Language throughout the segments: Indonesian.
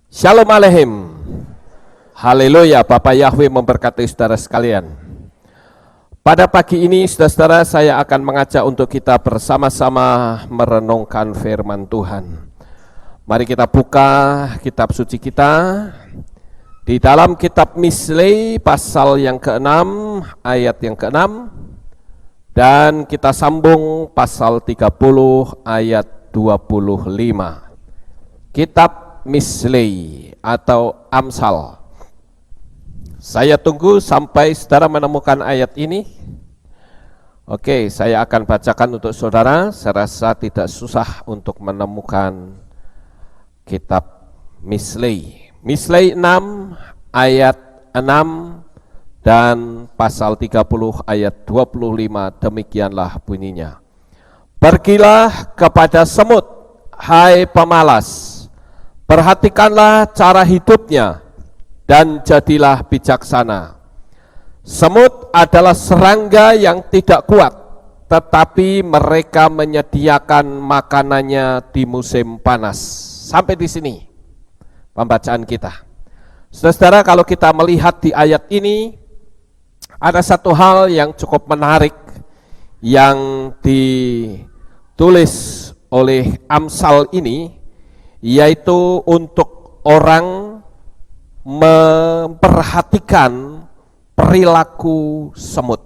Shalom Aleichem. Haleluya, Bapak Yahweh memberkati saudara sekalian. Pada pagi ini saudara-saudara, saya akan mengajak untuk kita bersama-sama merenungkan firman Tuhan. Mari kita buka kitab suci kita di dalam kitab Mislei pasal yang ke-6 ayat yang ke-6 dan kita sambung pasal 30 ayat 25. Kitab Mislei atau Amsal. Saya tunggu sampai saudara menemukan ayat ini. Oke, saya akan bacakan untuk saudara. Saya rasa tidak susah untuk menemukan kitab Mislei. Mislei 6 ayat 6 dan pasal 30 ayat 25, demikianlah bunyinya. Pergilah kepada semut, hai pemalas, perhatikanlah cara hidupnya dan jadilah bijaksana. Semut adalah serangga yang tidak kuat, tetapi mereka menyediakan makanannya di musim panas. Sampai di sini pembacaan kita. Saudara, kalau kita melihat di ayat ini, ada satu hal yang cukup menarik yang ditulis oleh Amsal ini, yaitu untuk orang memperhatikan perilaku semut.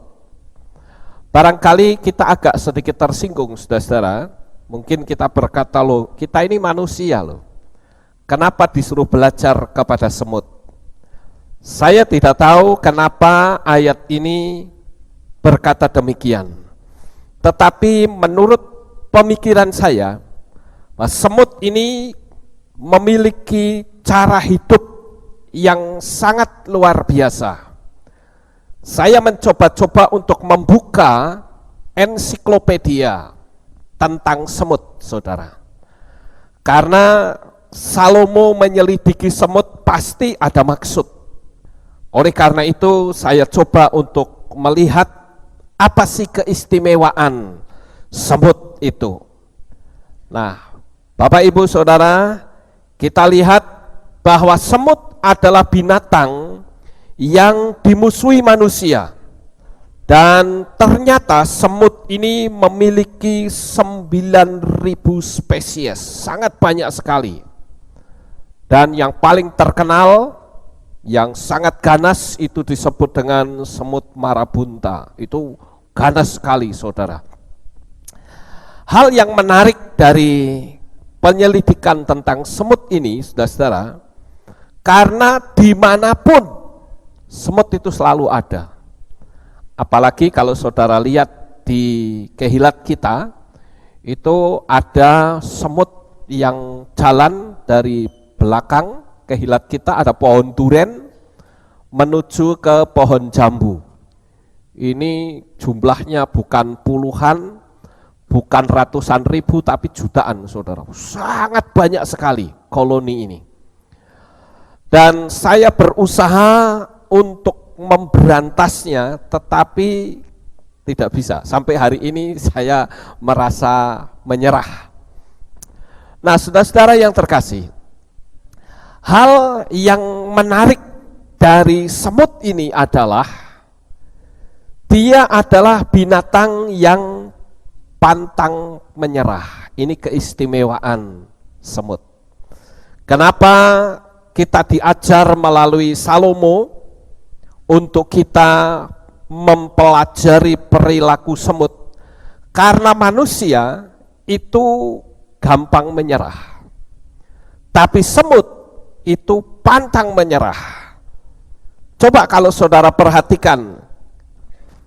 Barangkali kita agak sedikit tersinggung, saudara-saudara. Mungkin kita berkata, loh, kita ini manusia loh, kenapa disuruh belajar kepada semut? Saya tidak tahu kenapa ayat ini berkata demikian. Tetapi menurut pemikiran saya, semut ini memiliki cara hidup yang sangat luar biasa. Saya mencoba-coba untuk membuka ensiklopedia tentang semut, saudara. Karena Salomo menyelidiki semut pasti ada maksud. Oleh karena itu saya coba untuk melihat apa sih keistimewaan semut itu. Nah, Bapak Ibu Saudara, kita lihat bahwa semut adalah binatang yang dimusuhi manusia. Dan ternyata semut ini memiliki 9.000 spesies, sangat banyak sekali. Dan yang paling terkenal, yang sangat ganas itu disebut dengan semut marabunta. Itu ganas sekali, saudara. Hal yang menarik dari penyelidikan tentang semut ini, saudara-saudara, karena dimanapun semut itu selalu ada. Apalagi kalau saudara lihat di kehilat kita, itu ada semut yang jalan dari belakang kehilat kita, ada pohon duren menuju ke pohon jambu. Ini jumlahnya bukan puluhan, bukan ratusan ribu, tapi jutaan, saudara. Sangat banyak sekali koloni ini. Dan saya berusaha untuk memberantasnya, tetapi tidak bisa. Sampai hari ini saya merasa menyerah. Nah, saudara-saudara yang terkasih, hal yang menarik dari semut ini adalah dia adalah binatang yang pantang menyerah. Ini keistimewaan semut. Kenapa kita diajar melalui Salomo untuk kita mempelajari perilaku semut? Karena manusia itu gampang menyerah, tapi semut itu pantang menyerah. Coba kalau saudara perhatikan,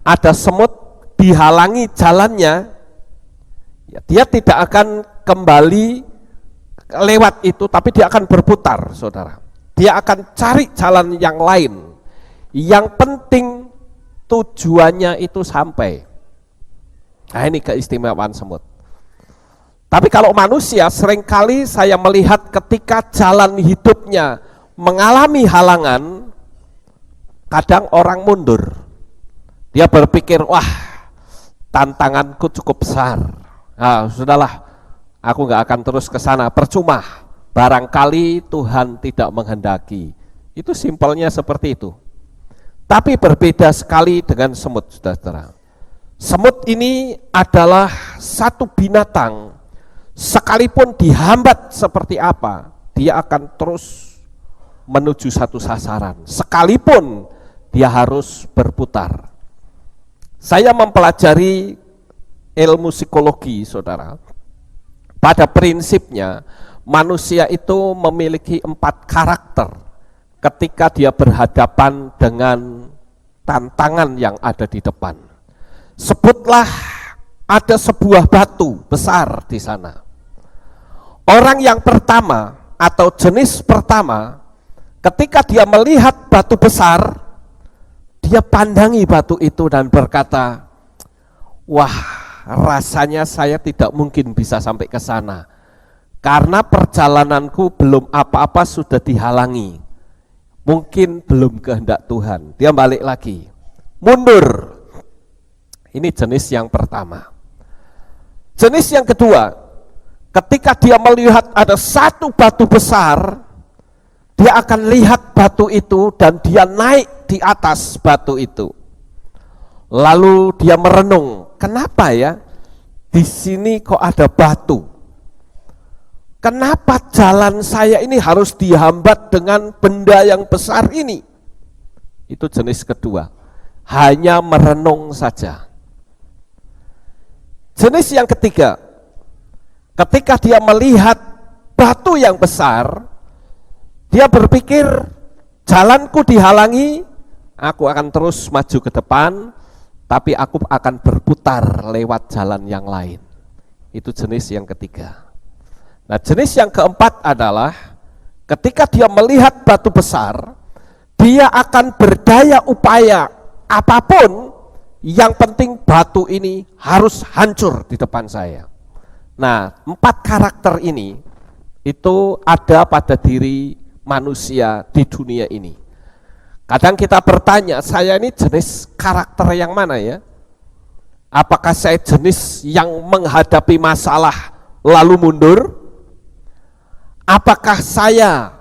ada semut dihalangi jalannya, ya, dia tidak akan kembali lewat itu, tapi dia akan berputar, saudara. Dia akan cari jalan yang lain. Yang penting tujuannya itu sampai. Nah, ini keistimewaan semut. Tapi kalau manusia, seringkali saya melihat ketika jalan hidupnya mengalami halangan, kadang orang mundur. Dia berpikir, wah, tantanganku cukup besar. Nah, sudahlah, aku nggak akan terus ke sana, percuma. barangkali Tuhan tidak menghendaki. Itu simpelnya seperti itu. Tapi berbeda sekali dengan semut, saudara. Semut ini adalah satu binatang, sekalipun dihambat seperti apa, dia akan terus menuju satu sasaran, sekalipun dia harus berputar. Saya mempelajari ilmu psikologi, saudara. Pada prinsipnya, manusia itu memiliki 4 karakter ketika dia berhadapan dengan tantangan yang ada di depan. Sebutlah ada sebuah batu besar di sana. Orang yang pertama atau jenis pertama, ketika dia melihat batu besar, dia pandangi batu itu dan berkata, wah, rasanya saya tidak mungkin bisa sampai ke sana. Karena perjalananku belum apa-apa sudah dihalangi. Mungkin belum kehendak Tuhan. Dia balik lagi, mundur. Ini jenis yang pertama. Jenis yang kedua, ketika dia melihat ada satu batu besar, dia akan lihat batu itu dan dia naik di atas batu itu. Lalu dia merenung, kenapa ya di sini kok ada batu? Kenapa jalan saya ini harus dihambat dengan benda yang besar ini? Itu jenis kedua, hanya merenung saja. Jenis yang ketiga, ketika dia melihat batu yang besar, dia berpikir, jalanku dihalangi, aku akan terus maju ke depan, tapi aku akan berputar lewat jalan yang lain. Itu jenis yang ketiga. Nah, jenis yang keempat adalah ketika dia melihat batu besar, dia akan berdaya upaya apapun, yang penting batu ini harus hancur di depan saya. Nah, 4 karakter ini itu ada pada diri manusia di dunia ini. Kadang kita bertanya, saya ini jenis karakter yang mana ya? Apakah saya jenis yang menghadapi masalah lalu mundur? Apakah saya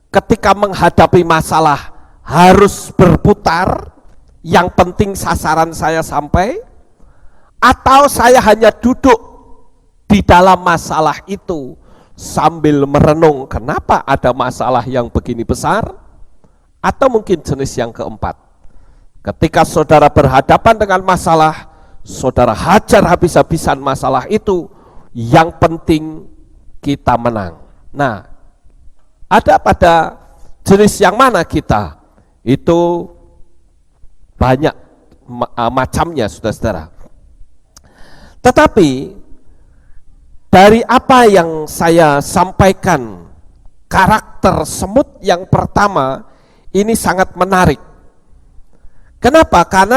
ketika menghadapi masalah harus berputar, yang penting sasaran saya sampai? Atau saya hanya duduk di dalam masalah itu sambil merenung kenapa ada masalah yang begini besar? Atau mungkin jenis yang keempat, ketika saudara berhadapan dengan masalah, saudara hajar habis-habisan masalah itu, yang penting kita menang. Nah, ada pada jenis yang mana kita? Itu banyak macamnya, saudara-saudara. Tetapi dari apa yang saya sampaikan, karakter semut yang pertama ini sangat menarik. Kenapa? Karena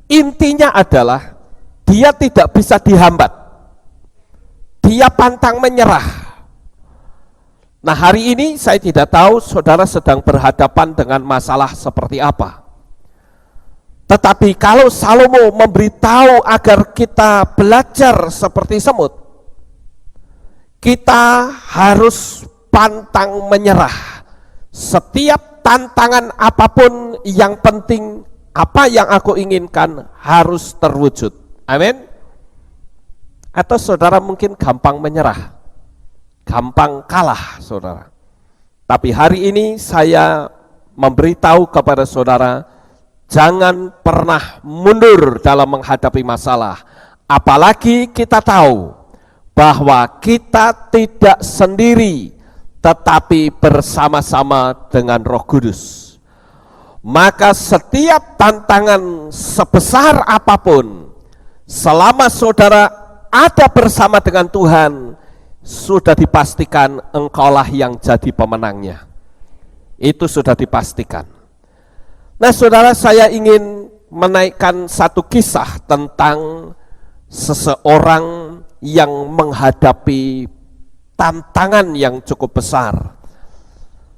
intinya adalah dia tidak bisa dihambat. Dia pantang menyerah. Nah, hari ini saya tidak tahu saudara sedang berhadapan dengan masalah seperti apa. Tetapi kalau Salomo memberitahu agar kita belajar seperti semut, kita harus pantang menyerah. Setiap tantangan apapun, yang penting apa yang aku inginkan harus terwujud. Amin. Atau saudara mungkin gampang menyerah, gampang kalah, saudara. Tapi hari ini saya memberitahu kepada saudara, jangan pernah mundur dalam menghadapi masalah. Apalagi kita tahu bahwa kita tidak sendiri, tetapi bersama-sama dengan Roh Kudus. Maka setiap tantangan sebesar apapun, selama saudara ada bersama dengan Tuhan, sudah dipastikan engkaulah yang jadi pemenangnya. Itu sudah dipastikan. Nah, saudara, saya ingin menaikkan satu kisah tentang seseorang yang menghadapi tantangan yang cukup besar.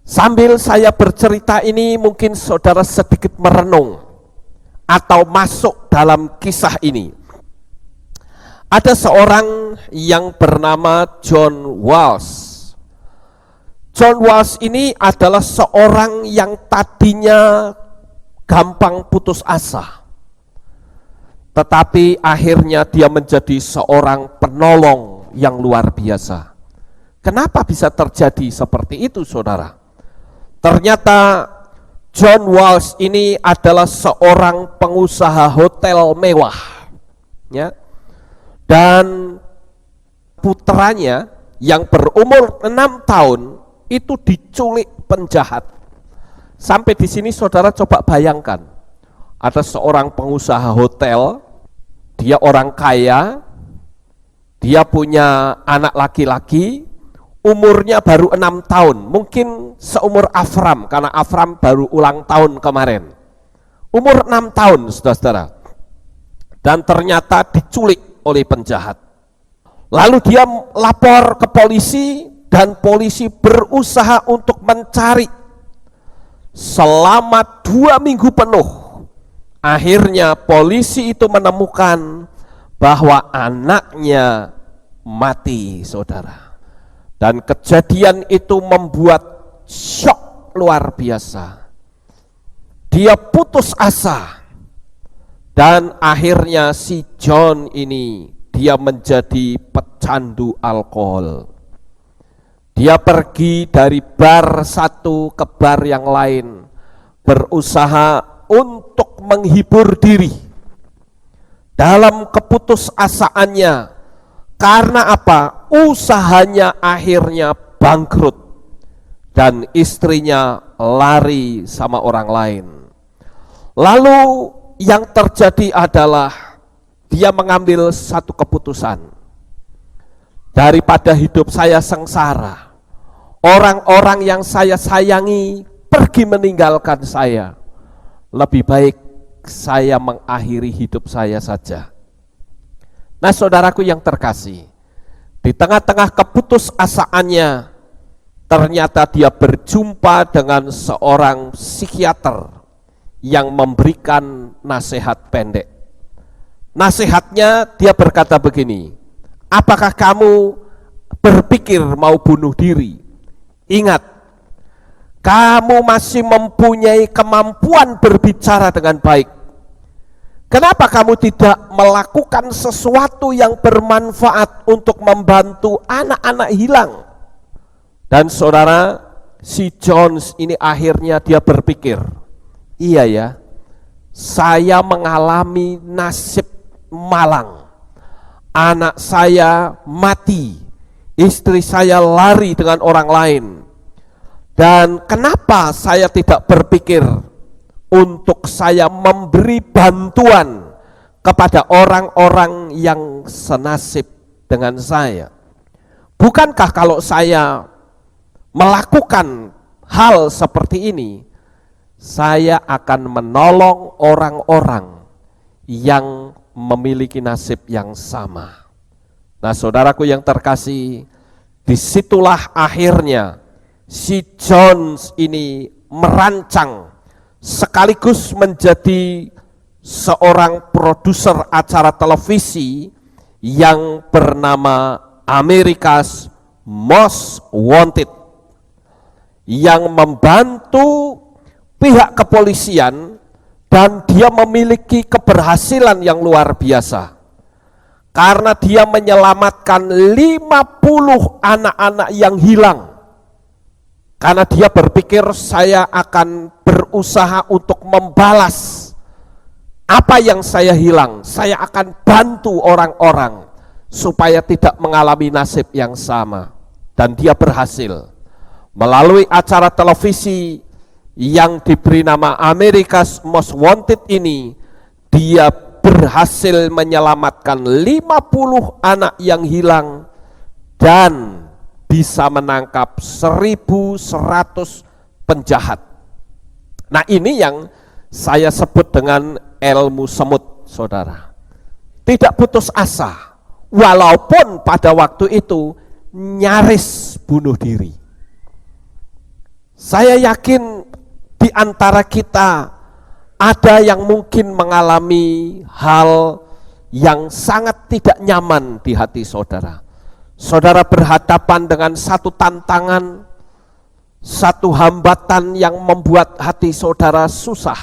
Sambil saya bercerita ini, mungkin saudara sedikit merenung atau masuk dalam kisah ini. Ada seorang yang bernama John Walsh. John Walsh ini adalah seorang yang tadinya gampang putus asa, tetapi akhirnya dia menjadi seorang penolong yang luar biasa. Kenapa bisa terjadi seperti itu, saudara? Ternyata John Walsh ini adalah seorang pengusaha hotel mewah, ya. Dan putranya yang berumur 6 tahun itu diculik penjahat. Sampai di sini saudara coba bayangkan, ada seorang pengusaha hotel, dia orang kaya, dia punya anak laki-laki, umurnya baru 6 tahun, mungkin seumur Afram, karena Afram baru ulang tahun kemarin. Umur 6 tahun, saudara-saudara. Dan ternyata diculik oleh penjahat. Lalu dia lapor ke polisi, dan polisi berusaha untuk mencari selama 2 minggu penuh. Akhirnya polisi itu menemukan bahwa anaknya mati, saudara. Dan kejadian itu membuat syok luar biasa. Dia putus asa. Dan akhirnya si John ini, dia menjadi pecandu alkohol. Dia pergi dari bar satu ke bar yang lain, berusaha untuk menghibur diri. Dalam keputusasaannya, karena apa? Usahanya akhirnya bangkrut dan istrinya lari sama orang lain. Lalu yang terjadi adalah dia mengambil satu keputusan. Daripada hidup saya sengsara, orang-orang yang saya sayangi pergi meninggalkan saya, lebih baik saya mengakhiri hidup saya saja. Nah, saudaraku yang terkasih, di tengah-tengah keputusasaannya, ternyata dia berjumpa dengan seorang psikiater yang memberikan nasihat pendek. Nasihatnya, dia berkata begini, apakah kamu berpikir mau bunuh diri? Ingat, kamu masih mempunyai kemampuan berbicara dengan baik. Kenapa kamu tidak melakukan sesuatu yang bermanfaat untuk membantu anak-anak hilang? Dan saudara, si Jones ini akhirnya dia berpikir, iya ya, saya mengalami nasib malang. Anak saya mati, istri saya lari dengan orang lain. Dan kenapa saya tidak berpikir untuk saya memberi bantuan kepada orang-orang yang senasib dengan saya? Bukankah kalau saya melakukan hal seperti ini, saya akan menolong orang-orang yang memiliki nasib yang sama? Nah, saudaraku yang terkasih, disitulah akhirnya si Jones ini merancang sekaligus menjadi seorang produser acara televisi yang bernama America's Most Wanted, yang membantu pihak kepolisian, dan dia memiliki keberhasilan yang luar biasa karena dia menyelamatkan 50 anak-anak yang hilang. Karena dia berpikir, saya akan berusaha untuk membalas apa yang saya hilang. Saya akan bantu orang-orang supaya tidak mengalami nasib yang sama. Dan dia berhasil. Melalui acara televisi yang diberi nama America's Most Wanted ini, dia berhasil menyelamatkan 50 anak yang hilang dan bisa menangkap 1.100 penjahat. Nah, ini yang saya sebut dengan ilmu semut, saudara. Tidak putus asa, walaupun pada waktu itu nyaris bunuh diri. Saya yakin di antara kita ada yang mungkin mengalami hal yang sangat tidak nyaman di hati saudara. Saudara berhadapan dengan satu tantangan, satu hambatan yang membuat hati saudara susah.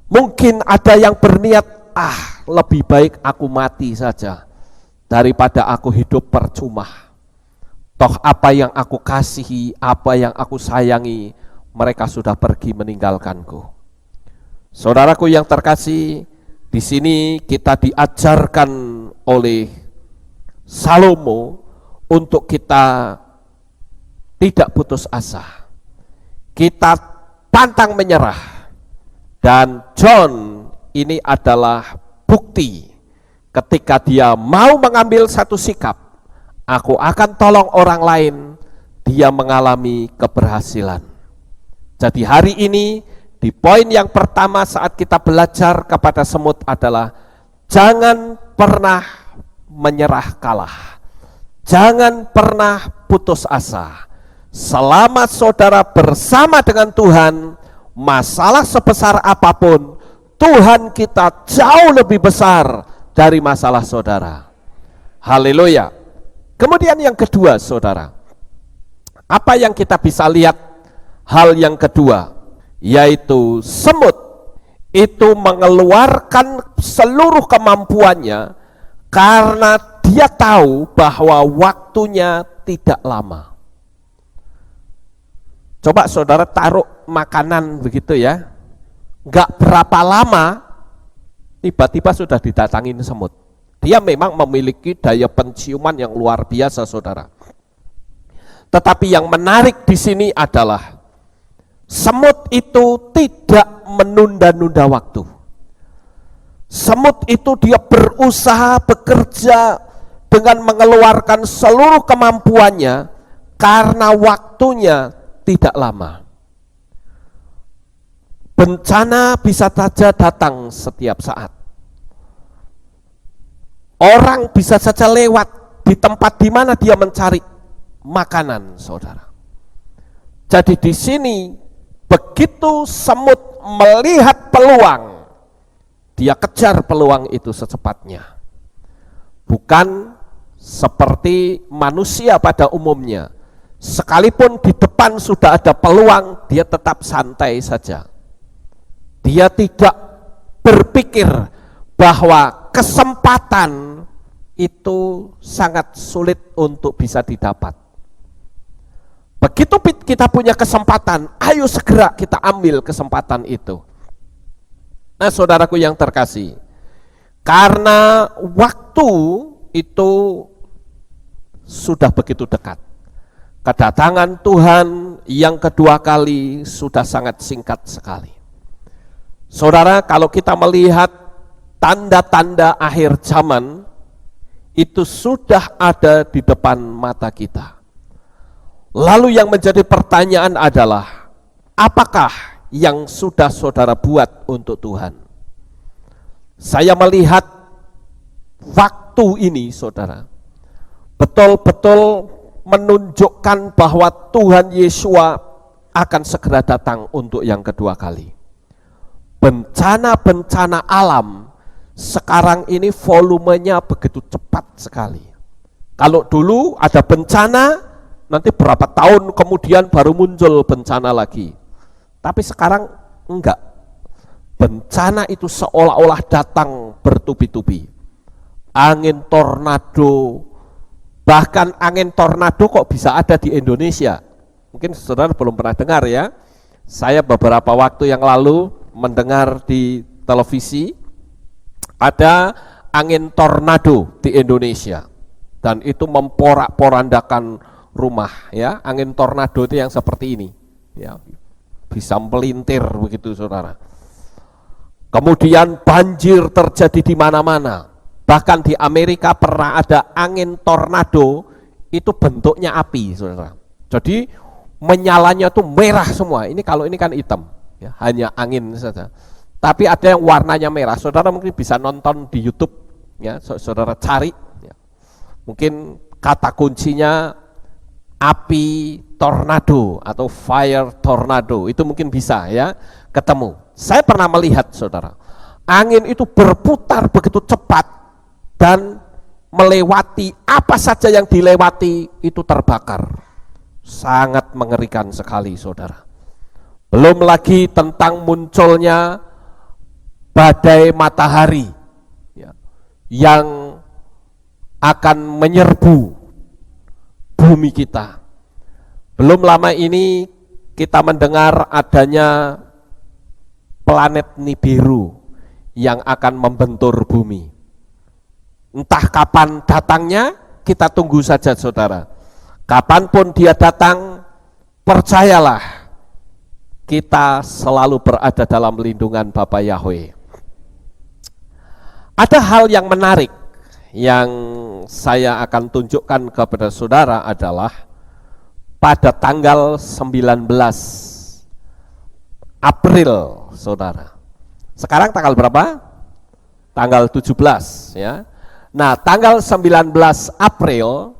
Mungkin ada yang berniat, lebih baik aku mati saja daripada aku hidup percuma. Toh apa yang aku kasihi, apa yang aku sayangi, mereka sudah pergi meninggalkanku. Saudaraku yang terkasih, di sini kita diajarkan oleh Salomo untuk kita tidak putus asa. Kita pantang menyerah. Dan John ini adalah bukti ketika dia mau mengambil satu sikap, aku akan tolong orang lain, dia mengalami keberhasilan. Jadi hari ini di poin yang pertama saat kita belajar kepada semut adalah jangan pernah menyerah kalah. Jangan pernah putus asa. Selama saudara bersama dengan Tuhan, masalah sebesar apapun, Tuhan kita jauh lebih besar dari masalah saudara. Haleluya. Kemudian yang kedua, saudara, apa yang kita bisa lihat? Hal yang kedua, yaitu semut itu mengeluarkan seluruh kemampuannya karena dia tahu bahwa waktunya tidak lama. Coba saudara taruh makanan begitu ya, nggak berapa lama tiba-tiba sudah didatangin semut. Dia memang memiliki daya penciuman yang luar biasa, saudara. Tetapi yang menarik di sini adalah semut itu tidak menunda-nunda waktu. Semut itu dia berusaha bekerja dengan mengeluarkan seluruh kemampuannya karena waktunya tidak lama. Bencana bisa saja datang setiap saat. Orang bisa saja lewat di tempat di mana dia mencari makanan, saudara. Jadi di sini begitu semut melihat peluang, dia kejar peluang itu secepatnya. Bukan seperti manusia pada umumnya. Sekalipun di depan sudah ada peluang, dia tetap santai saja. Dia tidak berpikir bahwa kesempatan itu sangat sulit untuk bisa didapat. Begitu kita punya kesempatan, ayo segera kita ambil kesempatan itu. Nah, saudaraku yang terkasih, karena waktu itu sudah begitu dekat. Kedatangan Tuhan yang kedua kali sudah sangat singkat sekali. Saudara, kalau kita melihat tanda-tanda akhir zaman, itu sudah ada di depan mata kita. Lalu yang menjadi pertanyaan adalah, apakah yang sudah saudara buat untuk Tuhan? Saya melihat waktu ini, saudara, betul-betul menunjukkan bahwa Tuhan Yesus akan segera datang untuk yang kedua kali. Bencana-bencana alam sekarang ini volumenya begitu cepat sekali. Kalau dulu ada bencana, nanti berapa tahun kemudian baru muncul bencana lagi. Tapi sekarang enggak. Bencana itu seolah-olah datang bertubi-tubi. Angin tornado, bahkan angin tornado kok bisa ada di Indonesia? Mungkin saudara belum pernah dengar ya. Saya beberapa waktu yang lalu mendengar di televisi ada angin tornado di Indonesia dan itu memporak-porandakan rumah ya. Angin tornado itu yang seperti ini ya, bisa melintir begitu, saudara. Kemudian banjir terjadi di mana-mana. Bahkan di Amerika pernah ada angin tornado, itu bentuknya api, saudara. Jadi menyalanya tuh merah semua. Ini kalau ini kan hitam, ya, hanya angin saja. Tapi ada yang warnanya merah. Saudara mungkin bisa nonton di YouTube, ya, saudara cari. Ya. Mungkin kata kuncinya api tornado atau fire tornado, itu mungkin bisa ya ketemu. Saya pernah melihat, saudara, angin itu berputar begitu cepat dan melewati apa saja yang dilewati itu terbakar. Sangat mengerikan sekali, saudara. Belum lagi tentang munculnya badai matahari ya, yang akan menyerbu bumi kita. Belum lama ini kita mendengar adanya planet Nibiru yang akan membentur bumi. Entah kapan datangnya, kita tunggu saja, saudara. Kapanpun dia datang, percayalah, kita selalu berada dalam lindungan Bapa Yahweh. Ada hal yang menarik yang saya akan tunjukkan kepada saudara adalah pada tanggal 19 April, saudara. Sekarang tanggal berapa? Tanggal 17 ya. Nah, tanggal 19 April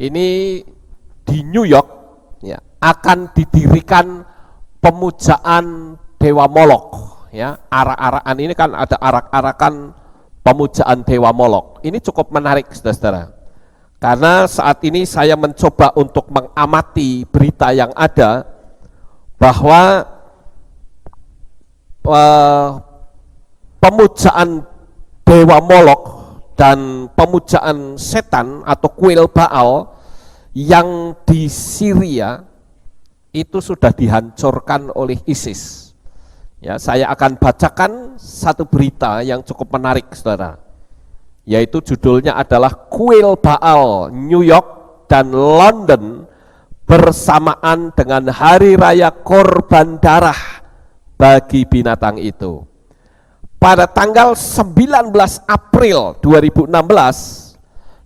ini di New York ya, akan didirikan pemujaan Dewa Molok ya. Arak-arakan ini kan ada arak-arakan pemujaan Dewa Molok. Ini cukup menarik, saudara-saudara. Karena saat ini saya mencoba untuk mengamati berita yang ada bahwa pemujaan Dewa Molok dan pemujaan setan atau kuil Baal yang di Syria itu sudah dihancurkan oleh ISIS. Ya, saya akan bacakan satu berita yang cukup menarik, saudara. Yaitu judulnya adalah Kuil Baal New York dan London bersamaan dengan hari raya korban darah bagi binatang itu. Pada tanggal 19 April 2016,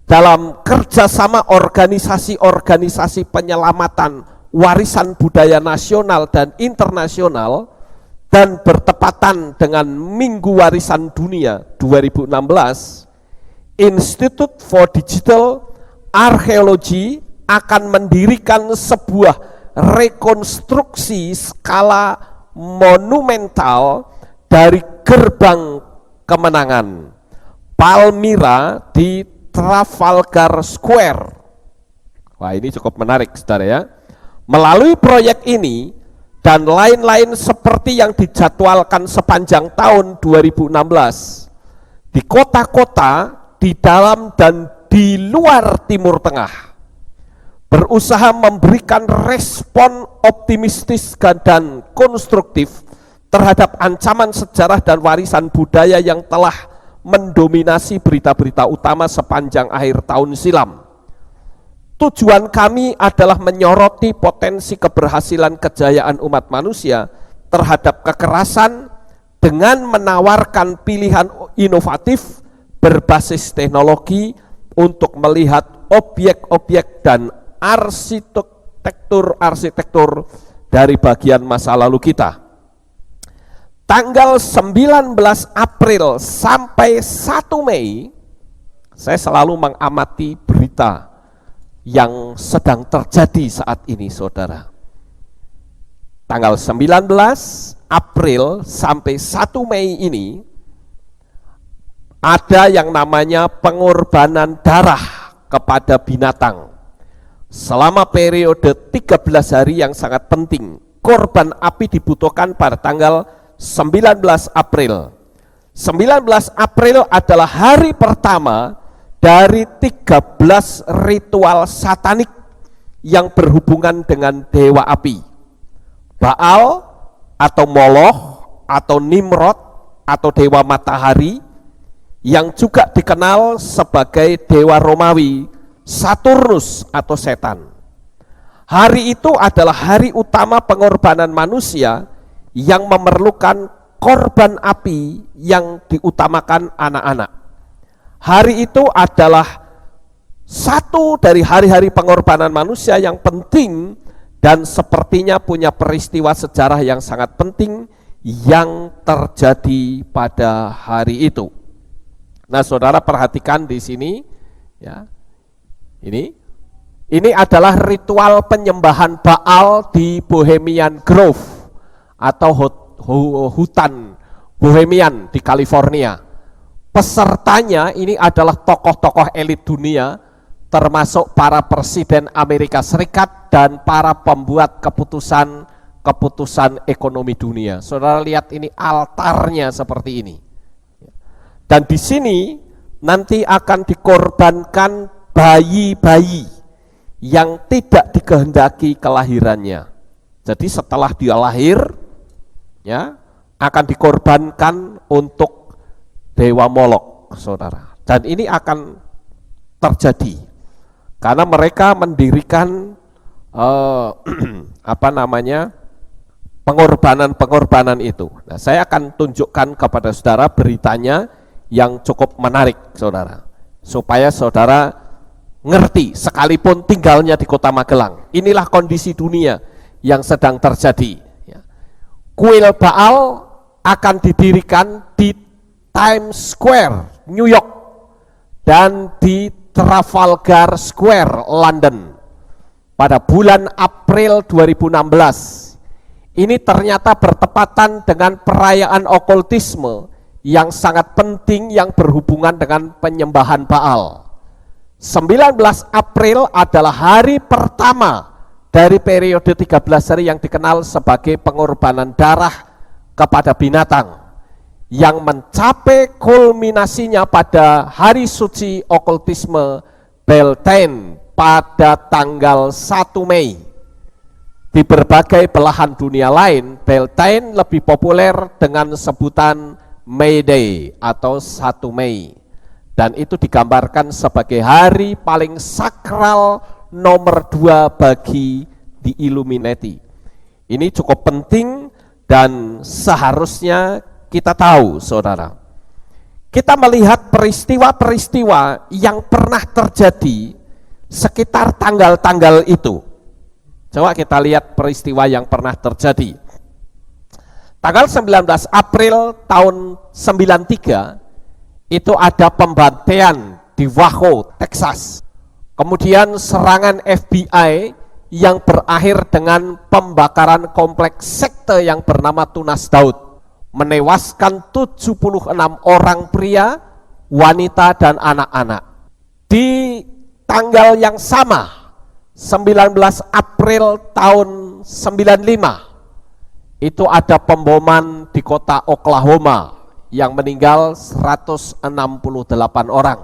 dalam kerjasama organisasi-organisasi penyelamatan warisan budaya nasional dan internasional, dan bertepatan dengan Minggu Warisan Dunia 2016, Institute for Digital Archaeology akan mendirikan sebuah rekonstruksi skala monumental dari gerbang kemenangan Palmyra di Trafalgar Square. Wah, ini cukup menarik, saudara ya. Melalui proyek ini dan lain-lain seperti yang dijadwalkan sepanjang tahun 2016 di kota-kota di dalam dan di luar Timur Tengah, berusaha memberikan respon optimistis dan konstruktif terhadap ancaman sejarah dan warisan budaya yang telah mendominasi berita-berita utama sepanjang akhir tahun silam. Tujuan kami adalah menyoroti potensi keberhasilan kejayaan umat manusia terhadap kekerasan dengan menawarkan pilihan inovatif berbasis teknologi untuk melihat objek-objek dan arsitektur dari bagian masa lalu kita. Tanggal 19 April sampai 1 Mei, saya selalu mengamati berita yang sedang terjadi saat ini, saudara. Tanggal 19 April sampai 1 Mei ini, ada yang namanya pengorbanan darah kepada binatang. Selama periode 13 hari yang sangat penting, korban api dibutuhkan pada tanggal 19 April. 19 April adalah hari pertama dari 13 ritual satanik yang berhubungan dengan dewa api. Baal atau Moloch atau Nimrod atau dewa matahari, yang juga dikenal sebagai dewa Romawi Saturnus atau setan. Hari itu adalah hari utama pengorbanan manusia yang memerlukan korban api yang diutamakan anak-anak. Hari itu adalah satu dari hari-hari pengorbanan manusia yang penting dan sepertinya punya peristiwa sejarah yang sangat penting yang terjadi pada hari itu. Nah, saudara perhatikan di sini ya. Ini adalah ritual penyembahan Baal di Bohemian Grove atau hutan Bohemian di California. Pesertanya ini adalah tokoh-tokoh elit dunia termasuk para presiden Amerika Serikat dan para pembuat keputusan ekonomi dunia. Saudara lihat ini altarnya seperti ini. Dan di sini nanti akan dikorbankan bayi-bayi yang tidak dikehendaki kelahirannya. Jadi setelah dia lahir, ya, akan dikorbankan untuk dewa Molok, saudara. Dan ini akan terjadi karena mereka mendirikan pengorbanan itu. Nah, saya akan tunjukkan kepada saudara beritanya yang cukup menarik, saudara, supaya saudara ngerti sekalipun tinggalnya di kota Magelang. Inilah kondisi dunia yang sedang terjadi. Kuil Baal akan didirikan di Times Square, New York, dan di Trafalgar Square, London, pada bulan April 2016. Ini ternyata bertepatan dengan perayaan okultisme yang sangat penting yang berhubungan dengan penyembahan Baal. 19 April adalah hari pertama dari periode 13 hari yang dikenal sebagai pengorbanan darah kepada binatang, yang mencapai kulminasinya pada hari suci okultisme Beltane pada tanggal 1 Mei. Di berbagai belahan dunia lain, Beltane lebih populer dengan sebutan May Day atau 1 Mei. Dan itu digambarkan sebagai hari paling sakral nomor 2 bagi di Illuminati. Ini cukup penting dan seharusnya kita tahu, saudara. Kita melihat peristiwa-peristiwa yang pernah terjadi sekitar tanggal-tanggal itu. Coba kita lihat peristiwa yang pernah terjadi. Tanggal 19 April tahun 93 itu ada pembantaian di Waco, Texas. Kemudian serangan FBI yang berakhir dengan pembakaran kompleks sekte yang bernama Tunas Daud, menewaskan 76 orang pria, wanita, dan anak-anak. Di tanggal yang sama, 19 April tahun 95, itu ada pemboman di kota Oklahoma yang meninggal 168 orang.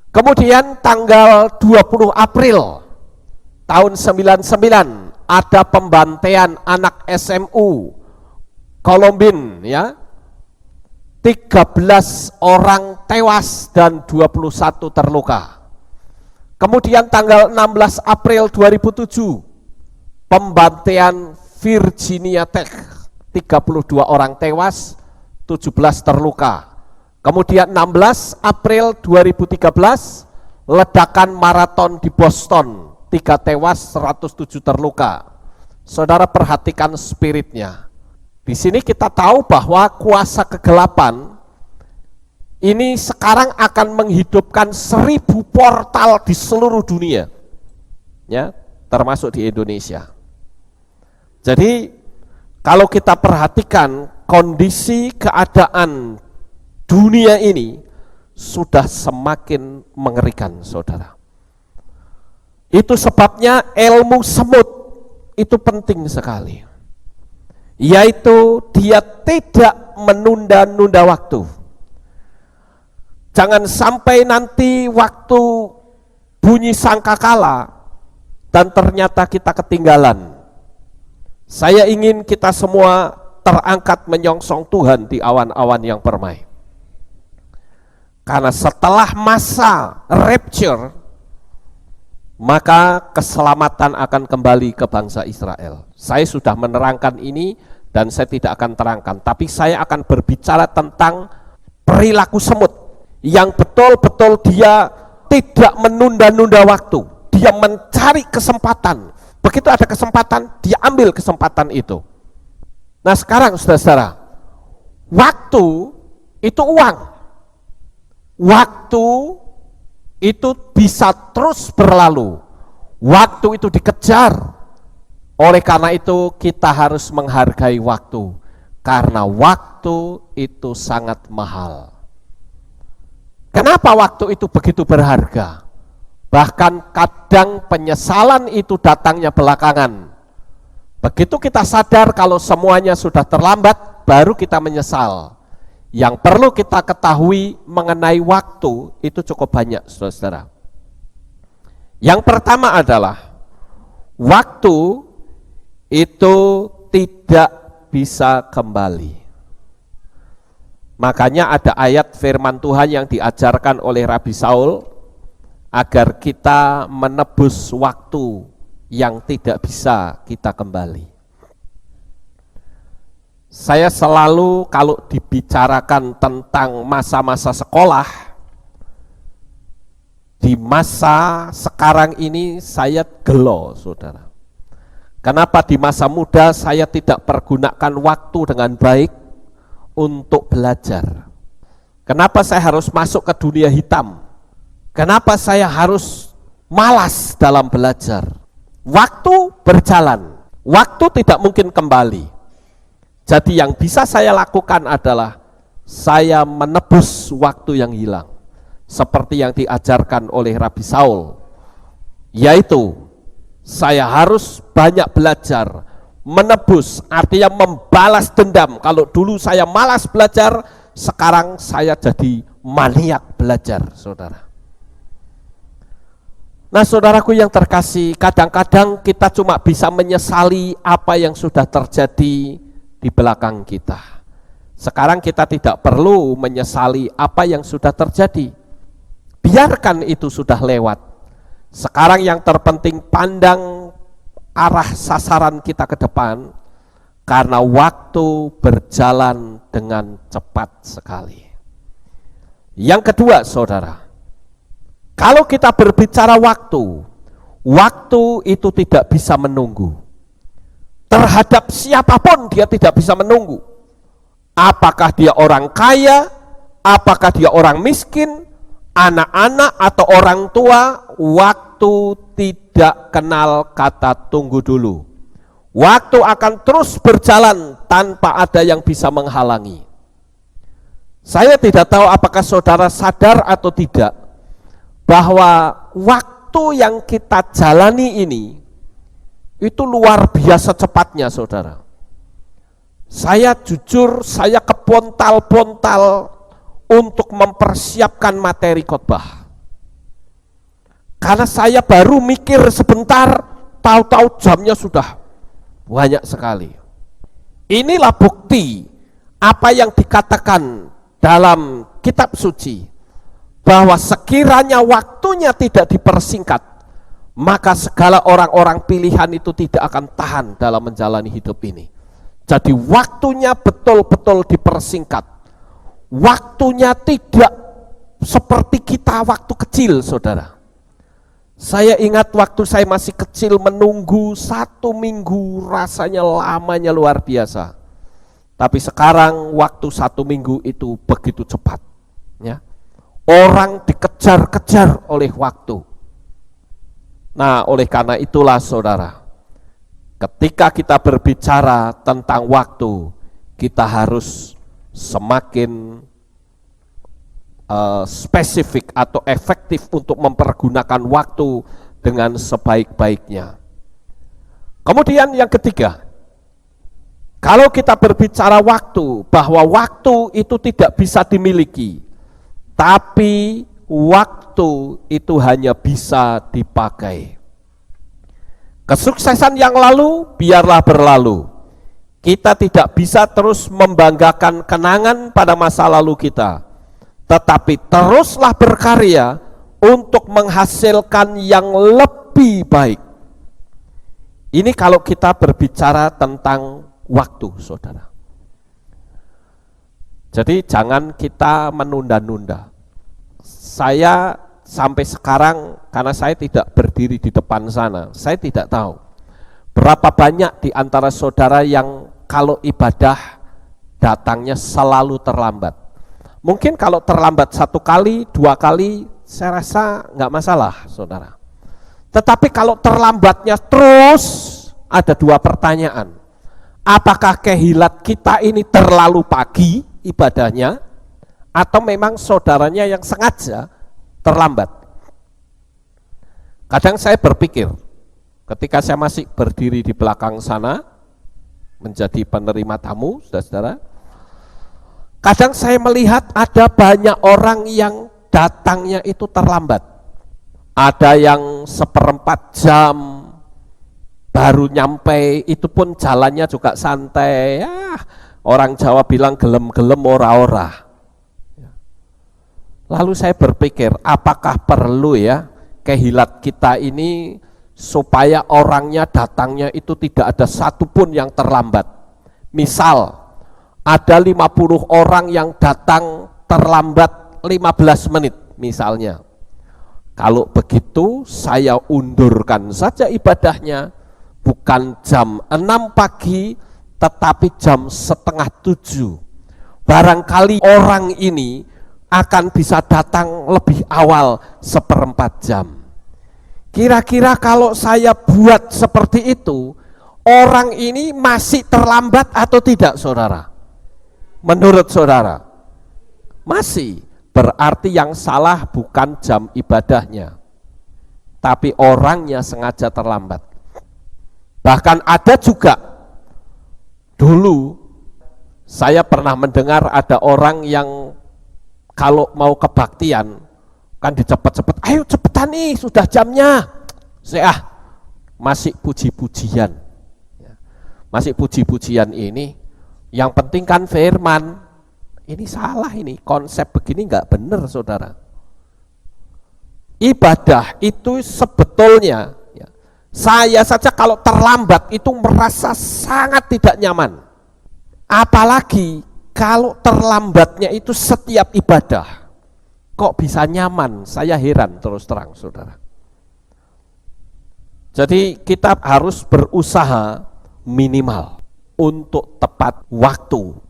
Kemudian tanggal 20 April tahun 99 ada pembantaian anak SMU Columbine, ya. 13 orang tewas dan 21 terluka. Kemudian tanggal 16 April 2007 pembantaian Virginia Tech, 32 orang tewas, 17 terluka. Kemudian 16 April 2013 ledakan maraton di Boston, 3 tewas, 107 terluka. Saudara perhatikan spiritnya. Di sini kita tahu bahwa kuasa kegelapan ini sekarang akan menghidupkan 1000 portal di seluruh dunia, ya, termasuk di Indonesia. Jadi kalau kita perhatikan kondisi keadaan dunia ini sudah semakin mengerikan, saudara. Itu sebabnya ilmu semut itu penting sekali, yaitu dia tidak menunda-nunda waktu. Jangan sampai nanti waktu bunyi sangkakala dan ternyata kita ketinggalan. Saya ingin kita semua terangkat menyongsong Tuhan di awan-awan yang permai. Karena setelah masa rapture, maka keselamatan akan kembali ke bangsa Israel. Saya sudah menerangkan ini dan saya tidak akan terangkan, tapi saya akan berbicara tentang perilaku semut yang betul-betul dia tidak menunda-nunda waktu. Dia mencari kesempatan. Begitu ada kesempatan, dia ambil kesempatan itu. Nah sekarang saudara-saudara, waktu itu uang. Waktu itu bisa terus berlalu. Waktu itu dikejar. Oleh karena itu kita harus menghargai waktu. Karena waktu itu sangat mahal. Kenapa waktu itu begitu berharga? Bahkan kadang penyesalan itu datangnya belakangan. Begitu kita sadar kalau semuanya sudah terlambat, baru kita menyesal. Yang perlu kita ketahui mengenai waktu itu cukup banyak, saudara-saudara. Yang pertama adalah waktu itu tidak bisa kembali. Makanya ada ayat firman Tuhan yang diajarkan oleh Rabi Saul agar kita menebus waktu yang tidak bisa kita kembali. Saya selalu kalau dibicarakan tentang masa-masa sekolah, di masa sekarang ini saya gelo, saudara. Kenapa di masa muda saya tidak pergunakan waktu dengan baik untuk belajar? Kenapa saya harus masuk ke dunia hitam? Kenapa saya harus malas dalam belajar? Waktu berjalan, waktu tidak mungkin kembali. Jadi yang bisa saya lakukan adalah saya menebus waktu yang hilang. Seperti yang diajarkan oleh Rabi Saul, yaitu saya harus banyak belajar, menebus, artinya membalas dendam. Kalau dulu saya malas belajar, sekarang saya jadi maniak belajar, saudara. Nah, saudaraku yang terkasih, kadang-kadang kita cuma bisa menyesali apa yang sudah terjadi di belakang kita. Sekarang kita tidak perlu menyesali apa yang sudah terjadi. Biarkan itu sudah lewat. Sekarang yang terpenting pandang arah sasaran kita ke depan, karena waktu berjalan dengan cepat sekali. Yang kedua, saudara, kalau kita berbicara waktu, waktu itu tidak bisa menunggu. Terhadap siapapun dia tidak bisa menunggu. Apakah dia orang kaya, apakah dia orang miskin, anak-anak atau orang tua, waktu tidak kenal kata tunggu dulu. Waktu akan terus berjalan tanpa ada yang bisa menghalangi. Saya tidak tahu apakah saudara sadar atau tidak, bahwa waktu yang kita jalani ini itu luar biasa cepatnya, saudara. Saya jujur, saya kepontal-pontal untuk mempersiapkan materi khotbah. Karena saya baru mikir sebentar, tahu-tahu jamnya sudah banyak sekali. Inilah bukti apa yang dikatakan dalam kitab suci, bahwa sekiranya waktunya tidak dipersingkat, maka segala orang-orang pilihan itu tidak akan tahan dalam menjalani hidup ini. Jadi waktunya betul-betul dipersingkat. Waktunya tidak seperti kita waktu kecil, saudara. Saya ingat waktu saya masih kecil menunggu 1 minggu, rasanya lamanya luar biasa. Tapi sekarang waktu 1 minggu itu begitu cepat, ya. Orang dikejar-kejar oleh waktu. Nah, oleh karena itulah, saudara, ketika kita berbicara tentang waktu, kita harus semakin spesifik atau efektif untuk mempergunakan waktu dengan sebaik-baiknya. Kemudian yang ketiga, kalau kita berbicara waktu, bahwa waktu itu tidak bisa dimiliki, tapi waktu itu hanya bisa dipakai. Kesuksesan yang lalu biarlah berlalu. Kita tidak bisa terus membanggakan kenangan pada masa lalu kita, tetapi teruslah berkarya untuk menghasilkan yang lebih baik. Ini kalau kita berbicara tentang waktu, saudara. Jadi jangan kita menunda-nunda. Saya sampai sekarang, karena saya tidak berdiri di depan sana, saya tidak tahu berapa banyak di antara saudara yang kalau ibadah datangnya selalu terlambat. Mungkin kalau terlambat 1 kali, 2 kali, saya rasa nggak masalah, saudara. Tetapi kalau terlambatnya terus, ada 2 pertanyaan. Apakah kehilat kita ini terlalu pagi ibadahnya, atau memang saudaranya yang sengaja terlambat? Kadang saya berpikir, ketika saya masih berdiri di belakang sana, menjadi penerima tamu, saudara-saudara, kadang saya melihat ada banyak orang yang datangnya itu terlambat. Ada yang 1/4 jam baru nyampe, itu pun jalannya juga santai. Orang Jawa bilang gelem-gelem ora-ora. Lalu saya berpikir, apakah perlu ya kehilat kita ini supaya orangnya datangnya itu tidak ada satupun yang terlambat. Misal, ada 50 orang yang datang terlambat 15 menit misalnya. Kalau begitu saya undurkan saja ibadahnya, bukan jam 6 pagi, tetapi jam 6:30. Barangkali orang ini akan bisa datang lebih awal 1/4 jam. Kira-kira kalau saya buat seperti itu, orang ini masih terlambat atau tidak, saudara? Menurut saudara? Masih. Berarti yang salah bukan jam ibadahnya, tapi orangnya sengaja terlambat. Bahkan ada juga, dulu saya pernah mendengar ada orang yang kalau mau kebaktian, kan dicepet-cepet, ayo cepetan nih, sudah jamnya. Masih puji-pujian. Masih puji-pujian ini, yang penting kan firman. Ini salah ini, konsep begini nggak benar, saudara. Ibadah itu sebetulnya, saya saja kalau terlambat itu merasa sangat tidak nyaman. Apalagi kalau terlambatnya itu setiap ibadah, kok bisa nyaman? Saya heran terus terang, saudara. Jadi kita harus berusaha minimal untuk tepat waktu.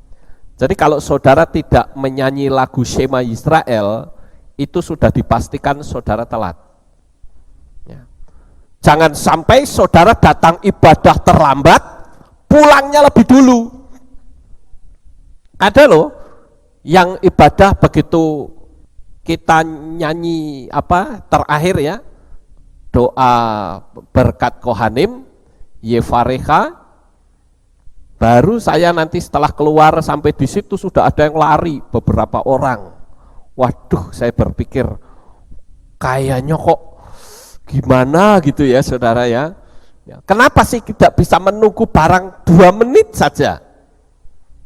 Jadi kalau saudara tidak menyanyi lagu Shema Israel, itu sudah dipastikan saudara telat. Jangan sampai saudara datang ibadah terlambat, pulangnya lebih dulu. Ada loh yang ibadah begitu kita nyanyi terakhir ya, doa berkat Kohanim, Yevarecha, baru saya nanti setelah keluar sampai di situ sudah ada yang lari beberapa orang. Waduh, saya berpikir kayaknya kok gimana gitu ya, saudara ya. Kenapa sih tidak bisa menunggu barang 2 menit saja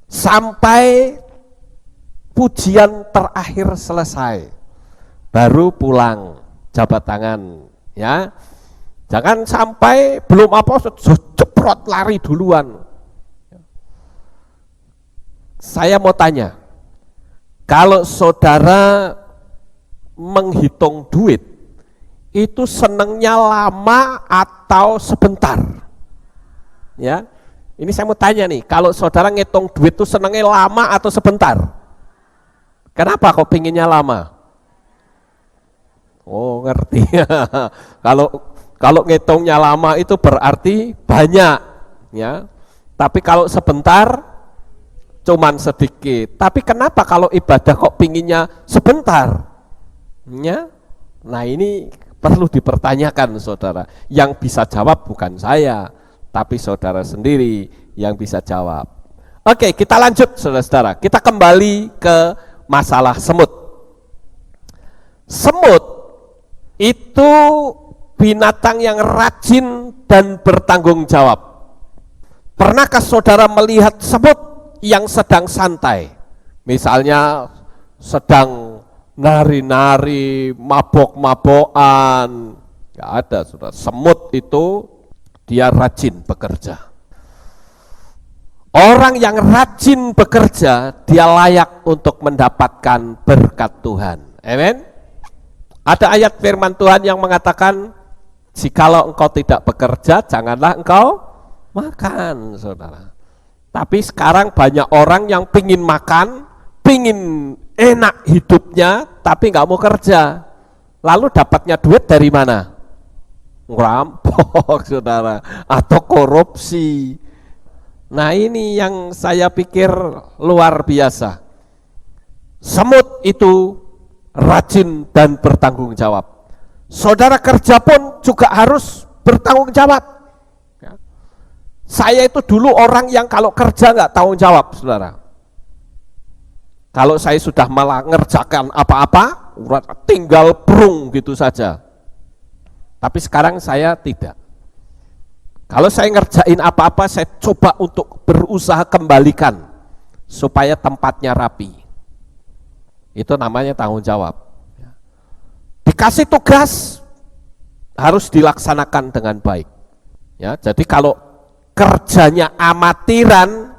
sampai pujian terakhir selesai, baru pulang jabat tangan ya. Jangan sampai belum apa ceprot lari duluan. Saya mau tanya, kalau saudara menghitung duit, itu senangnya lama atau sebentar? Ya, ini saya mau tanya nih, kalau saudara ngitung duit itu senangnya lama atau sebentar? Kenapa kok pinginnya lama? Oh, ngerti. kalau ngitungnya lama itu berarti banyak, ya. Tapi kalau sebentar cuman sedikit. Tapi kenapa kalau ibadah kok pinginnya sebentar? Ya. Nah, ini perlu dipertanyakan, saudara. Yang bisa jawab bukan saya, tapi saudara sendiri yang bisa jawab. Oke, kita lanjut, saudara-saudara. Kita kembali ke masalah semut. Semut itu binatang yang rajin dan bertanggung jawab. Pernahkah saudara melihat semut yang sedang santai? Misalnya sedang nari-nari, mabok-mabokan? Gak ada, saudara. Semut itu dia rajin bekerja. Orang yang rajin bekerja, dia layak untuk mendapatkan berkat Tuhan. Amin. Ada ayat firman Tuhan yang mengatakan, jikalau engkau tidak bekerja, janganlah engkau makan, saudara. Tapi sekarang banyak orang yang pingin makan, pingin enak hidupnya, tapi nggak mau kerja. Lalu dapatnya duit dari mana? Ngerampok, saudara, atau korupsi. Nah, ini yang saya pikir luar biasa. Semut itu rajin dan bertanggung jawab. Saudara kerja pun juga harus bertanggung jawab. Ya. Saya itu dulu orang yang kalau kerja nggak tanggung jawab, saudara. Kalau saya sudah malah ngerjakan apa-apa, tinggal brung gitu saja. Tapi sekarang saya tidak. Kalau saya ngerjain apa-apa, saya coba untuk berusaha kembalikan supaya tempatnya rapi. Itu namanya tanggung jawab. Dikasih tugas harus dilaksanakan dengan baik. Ya, jadi kalau kerjanya amatiran,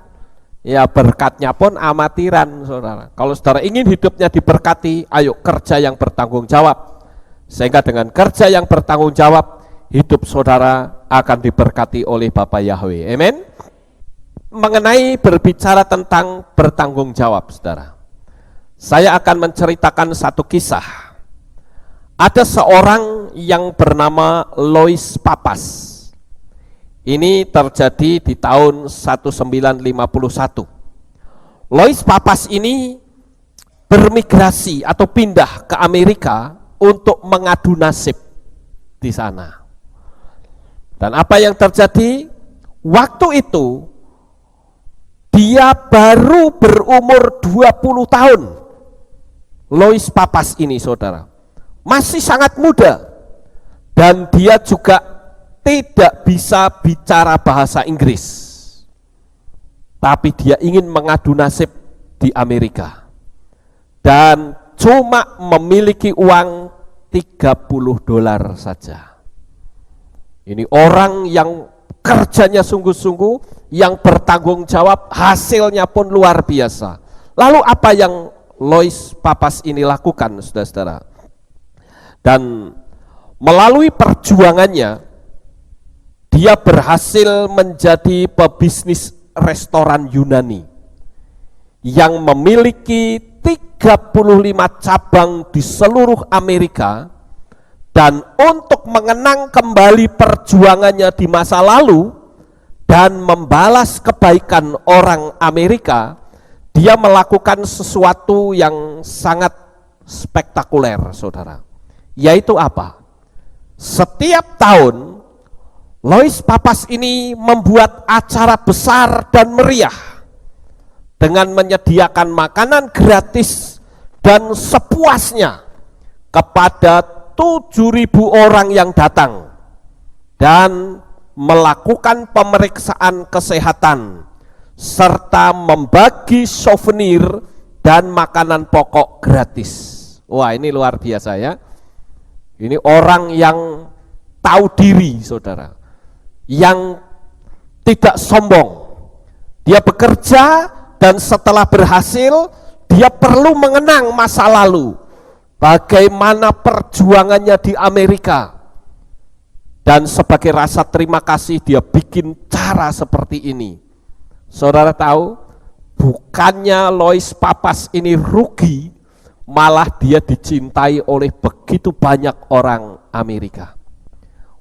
ya berkatnya pun amatiran, saudara. Kalau saudara ingin hidupnya diberkati, ayo kerja yang bertanggung jawab. Sehingga dengan kerja yang bertanggung jawab, hidup saudara akan diberkati oleh Bapa Yahweh. Amin. Mengenai berbicara tentang bertanggung jawab, saudara, saya akan menceritakan satu kisah. Ada seorang yang bernama Lois Papas. Ini terjadi di tahun 1951. Lois Papas ini bermigrasi atau pindah ke Amerika untuk mengadu nasib di sana. Dan apa yang terjadi? Waktu itu dia baru berumur 20 tahun. Lois Papas ini, saudara, masih sangat muda. Dan dia juga tidak bisa bicara bahasa Inggris, tapi dia ingin mengadu nasib di Amerika dan cuma memiliki uang $30 saja. Ini orang yang kerjanya sungguh-sungguh, yang bertanggung jawab, hasilnya pun luar biasa. Lalu apa yang Lois Papas ini lakukan, saudara-saudara? Dan melalui perjuangannya, dia berhasil menjadi pebisnis restoran Yunani yang memiliki 35 cabang di seluruh Amerika. Dan untuk mengenang kembali perjuangannya di masa lalu dan membalas kebaikan orang Amerika, dia melakukan sesuatu yang sangat spektakuler, saudara. Yaitu apa? Setiap tahun Lois Papas ini membuat acara besar dan meriah dengan menyediakan makanan gratis dan sepuasnya kepada 7.000 orang yang datang dan melakukan pemeriksaan kesehatan serta membagi souvenir dan makanan pokok gratis. Wah, ini luar biasa ya. Ini orang yang tahu diri, saudara, yang tidak sombong. Dia bekerja dan setelah berhasil, dia perlu mengenang masa lalu, bagaimana perjuangannya di Amerika. Dan sebagai rasa terima kasih dia bikin cara seperti ini. Saudara tahu, bukannya Lois Papas ini rugi, malah dia dicintai oleh begitu banyak orang Amerika.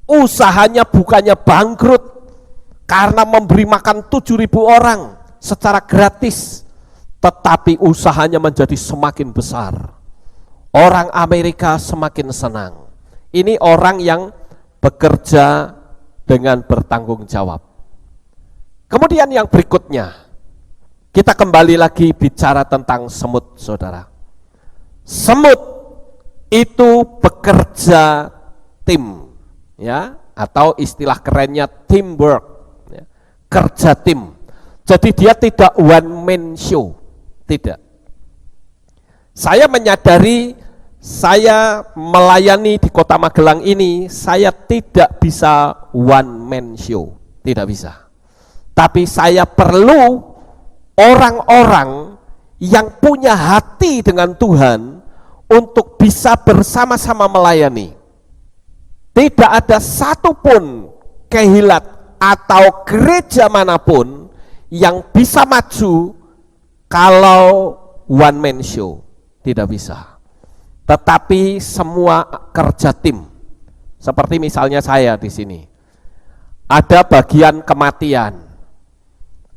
Usahanya bukannya bangkrut karena memberi makan 7.000 orang secara gratis, tetapi usahanya menjadi semakin besar. Orang Amerika semakin senang. Ini orang yang bekerja dengan bertanggung jawab. Kemudian yang berikutnya, kita kembali lagi bicara tentang semut, saudara. Semut itu bekerja tim, ya, atau istilah kerennya teamwork, ya, kerja tim. Jadi dia tidak one man show, tidak. Saya menyadari saya melayani di Kota Magelang ini, saya tidak bisa one man show, tidak bisa. Tapi saya perlu orang-orang yang punya hati dengan Tuhan untuk bisa bersama-sama melayani. Tidak ada satupun kehilat atau gereja manapun yang bisa maju kalau one man show, tidak bisa. Tetapi semua kerja tim. Seperti misalnya saya di sini. Ada bagian kematian,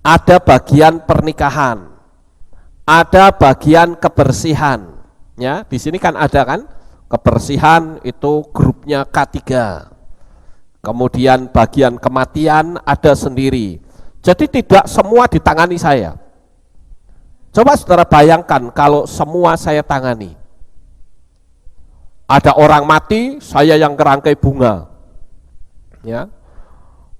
ada bagian pernikahan, ada bagian kebersihan. Ya, di sini kan ada kan Kebersihan itu grupnya K3. Kemudian bagian kematian ada sendiri. Jadi tidak semua ditangani saya. Coba saudara bayangkan kalau semua saya tangani. Ada orang mati, saya yang kerangkai bunga. Ya.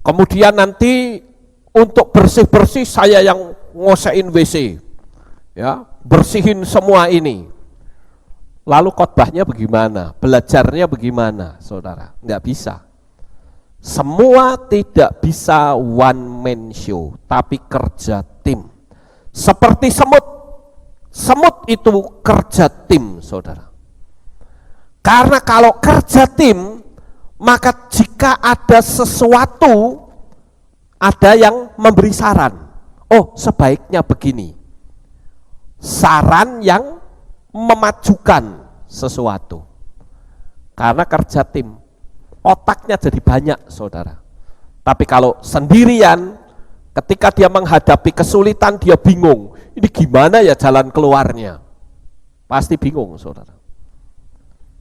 Kemudian nanti untuk bersih-bersih saya yang ngosein WC. Ya, bersihin semua ini. Lalu khotbahnya bagaimana? Belajarnya bagaimana, saudara? Enggak bisa. Semua tidak bisa one man show, tapi kerja tim. Seperti semut. Semut itu kerja tim, saudara. Karena kalau kerja tim, maka jika ada sesuatu, ada yang memberi saran. Oh, sebaiknya begini. Saran yang memajukan sesuatu. Karena kerja tim, otaknya jadi banyak, saudara. Tapi kalau sendirian, ketika dia menghadapi kesulitan, dia bingung. Ini gimana ya jalan keluarnya? Pasti bingung, saudara.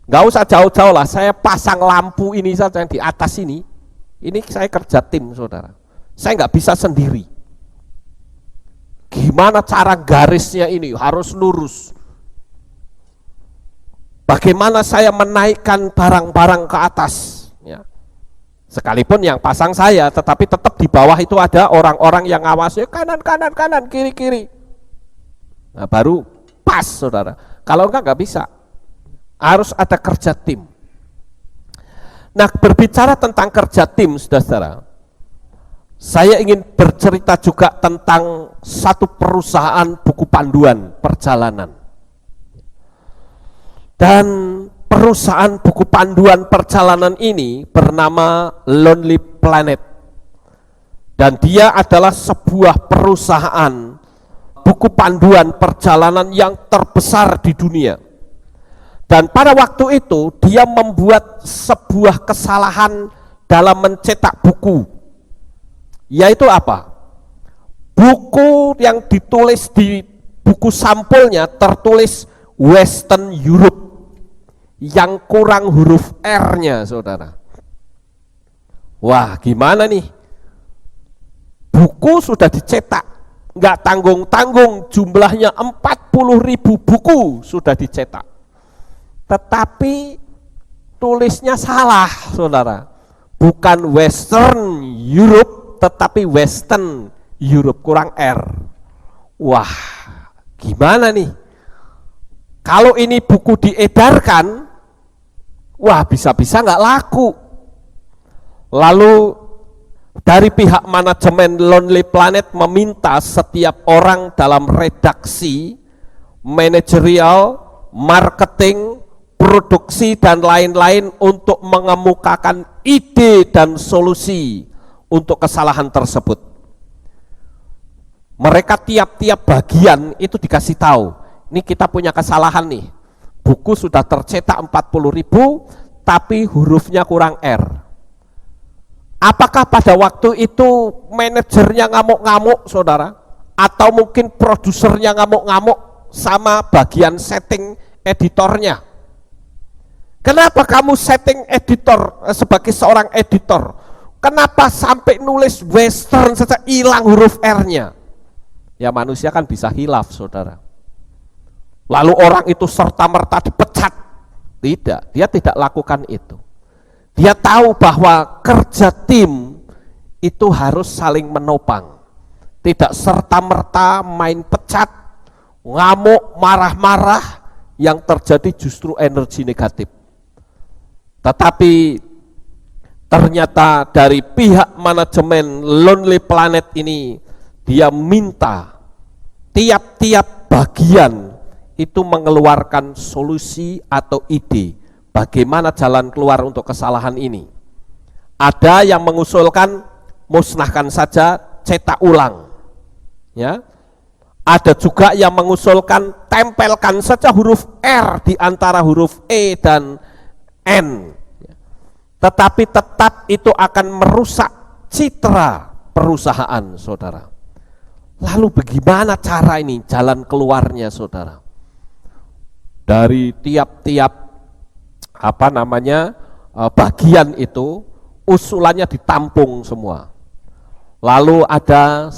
Nggak usah jauh-jauh lah, saya pasang lampu ini saja yang di atas ini saya kerja tim, saudara. Saya nggak bisa sendiri. Gimana cara garisnya ini? Harus lurus. Bagaimana saya menaikkan barang-barang ke atas? Ya. Sekalipun yang pasang saya, tetapi tetap di bawah itu ada orang-orang yang ngawasi, kanan, kiri, kiri. Nah, baru pas, saudara. Kalau enggak bisa. Harus ada kerja tim. Nah, berbicara tentang kerja tim, saudara, saya ingin bercerita juga tentang satu perusahaan buku panduan perjalanan. Dan perusahaan buku panduan perjalanan ini bernama Lonely Planet. Dan dia adalah sebuah perusahaan buku panduan perjalanan yang terbesar di dunia. Dan pada waktu itu dia membuat sebuah kesalahan dalam mencetak buku. Yaitu apa? Buku yang ditulis di buku sampulnya tertulis Western Europe, yang kurang huruf R-nya, saudara. Wah, gimana nih? Buku sudah dicetak, nggak tanggung-tanggung, jumlahnya 40.000 buku sudah dicetak. Tetapi tulisnya salah, saudara. Bukan Western Europe, tetapi Western Europe, kurang R. Wah, gimana nih? Kalau ini buku diedarkan, wah bisa-bisa nggak laku. Lalu dari pihak manajemen Lonely Planet meminta setiap orang dalam redaksi, manajerial, marketing, produksi dan lain-lain untuk mengemukakan ide dan solusi untuk kesalahan tersebut. Mereka tiap-tiap bagian itu dikasih tahu, ini kita punya kesalahan nih, buku sudah tercetak 40.000 tapi hurufnya kurang R. Apakah pada waktu itu manajernya ngamuk-ngamuk, saudara? Atau mungkin produsernya ngamuk-ngamuk sama bagian setting editornya? Kenapa kamu setting editor sebagai seorang editor? Kenapa sampai nulis Western saja hilang huruf R-nya? Ya manusia kan bisa hilaf, saudara. Lalu orang itu serta-merta dipecat. Tidak, dia tidak lakukan itu. Dia tahu bahwa kerja tim itu harus saling menopang. Tidak serta-merta main pecat, ngamuk, marah-marah, yang terjadi justru energi negatif. Tetapi ternyata dari pihak manajemen Lonely Planet ini, dia minta tiap-tiap bagian itu mengeluarkan solusi atau ide bagaimana jalan keluar untuk kesalahan ini. Ada yang mengusulkan musnahkan saja, cetak ulang. Ya. Ada juga yang mengusulkan tempelkan saja huruf R di antara huruf E dan N. Tetapi tetap itu akan merusak citra perusahaan, saudara. Lalu bagaimana cara ini, jalan keluarnya, saudara? Dari tiap-tiap bagian itu, usulannya ditampung semua. Lalu ada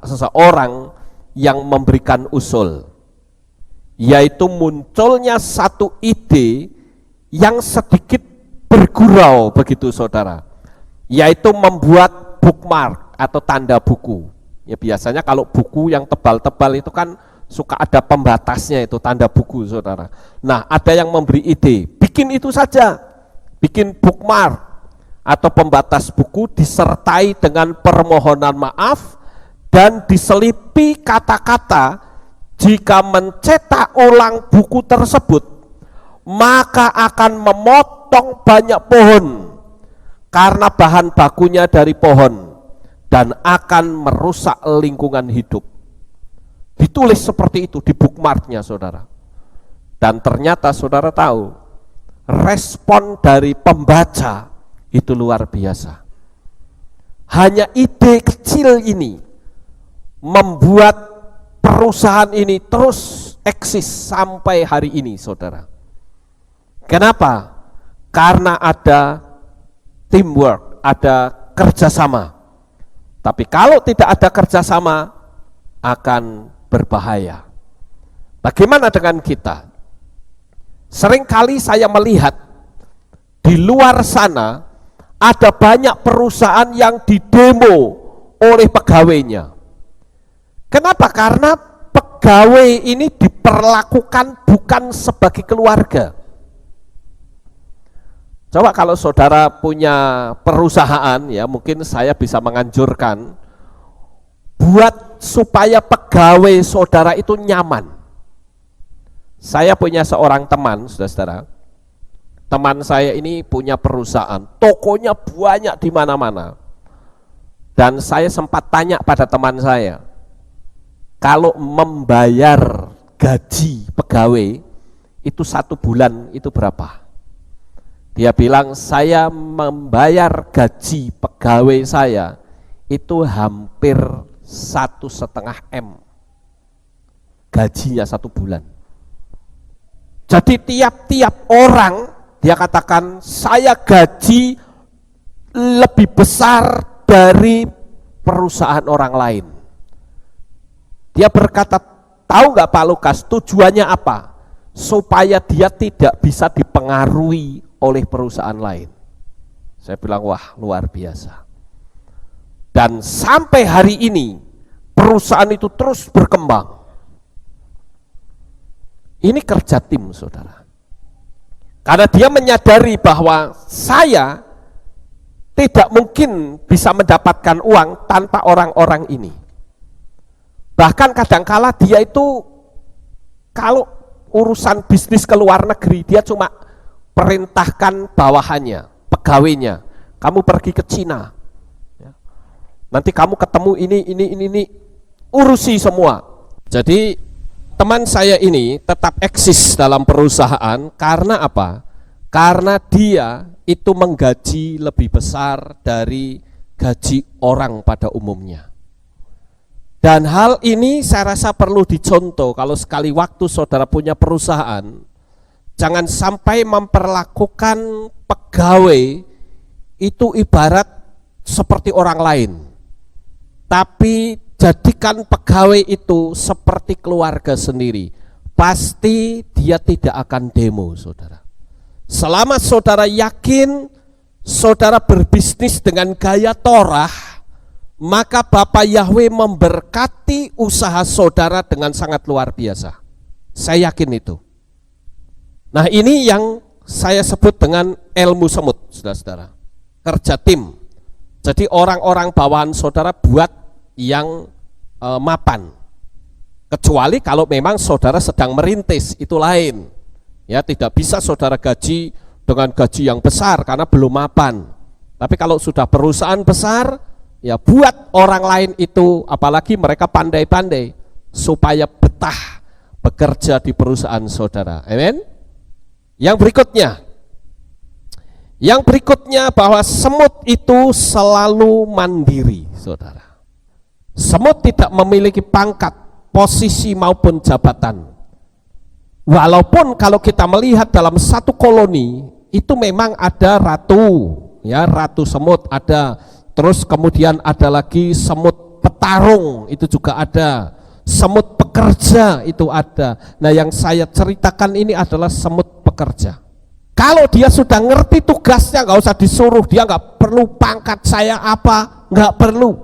seseorang yang memberikan usul, yaitu munculnya satu ide yang sedikit bergurau begitu saudara, yaitu membuat bookmark atau tanda buku. Ya biasanya kalau buku yang tebal-tebal itu kan suka ada pembatasnya, itu tanda buku saudara. Nah ada yang memberi ide, bikin itu saja, bikin bookmark atau pembatas buku disertai dengan permohonan maaf dan diselipi kata-kata, jika mencetak ulang buku tersebut maka akan memotong banyak pohon karena bahan bakunya dari pohon dan akan merusak lingkungan hidup. Ditulis seperti itu di bookmarknya saudara. Dan ternyata saudara tahu, respon dari pembaca itu luar biasa. Hanya ide kecil ini membuat perusahaan ini terus eksis sampai hari ini saudara. Kenapa? Karena ada teamwork, ada kerjasama. Tapi kalau tidak ada kerjasama akan berbahaya. Bagaimana dengan kita? Seringkali saya melihat di luar sana ada banyak perusahaan yang didemo oleh pegawainya. Kenapa? Karena pegawai ini diperlakukan bukan sebagai keluarga. Coba kalau saudara punya perusahaan, ya mungkin saya bisa menganjurkan buat supaya pegawai saudara itu nyaman. Saya punya seorang teman, saudara. Teman saya ini punya perusahaan, tokonya banyak di mana-mana. Dan saya sempat tanya pada teman saya, kalau membayar gaji pegawai itu 1 bulan itu berapa? Dia bilang, saya membayar gaji pegawai saya itu hampir 1,5 M gajinya 1 bulan. Jadi tiap-tiap orang dia katakan, saya gaji lebih besar dari perusahaan orang lain. Dia berkata, tahu nggak Pak Lukas, tujuannya apa? Supaya dia tidak bisa dipengaruhi oleh perusahaan lain. Saya bilang, wah luar biasa. Dan sampai hari ini perusahaan itu terus berkembang. Ini kerja tim saudara. Karena dia menyadari bahwa saya tidak mungkin bisa mendapatkan uang tanpa orang-orang ini. Bahkan kadangkala dia itu kalau urusan bisnis ke luar negeri, dia cuma perintahkan bawahannya, pegawainya, kamu pergi ke Cina, nanti kamu ketemu ini, urusi semua. Jadi teman saya ini tetap eksis dalam perusahaan karena apa? Karena dia itu menggaji lebih besar dari gaji orang pada umumnya. Dan hal ini saya rasa perlu dicontoh kalau sekali waktu saudara punya perusahaan. Jangan sampai memperlakukan pegawai itu ibarat seperti orang lain. Tapi jadikan pegawai itu seperti keluarga sendiri. Pasti dia tidak akan demo saudara. Selama saudara yakin saudara berbisnis dengan gaya Torah, maka Bapak Yahweh memberkati usaha saudara dengan sangat luar biasa. Saya yakin itu. Nah ini yang saya sebut dengan ilmu semut, saudara-saudara. Kerja tim. Jadi orang-orang bawahan saudara buat yang mapan. Kecuali kalau memang saudara sedang merintis, itu lain. Ya tidak bisa saudara gaji dengan gaji yang besar karena belum mapan. Tapi kalau sudah perusahaan besar, ya buat orang lain itu, apalagi mereka pandai-pandai, supaya betah bekerja di perusahaan saudara. Amin. Yang berikutnya bahwa semut itu selalu mandiri, saudara. Semut tidak memiliki pangkat, posisi maupun jabatan. Walaupun kalau kita melihat dalam satu koloni itu memang ada ratu, ya, ratu semut ada, terus kemudian ada lagi semut petarung, itu juga ada, semut pekerja itu ada. Nah, yang saya ceritakan ini adalah semut pekerja. Kalau dia sudah ngerti tugasnya, nggak usah disuruh, dia nggak perlu pangkat saya apa, nggak perlu.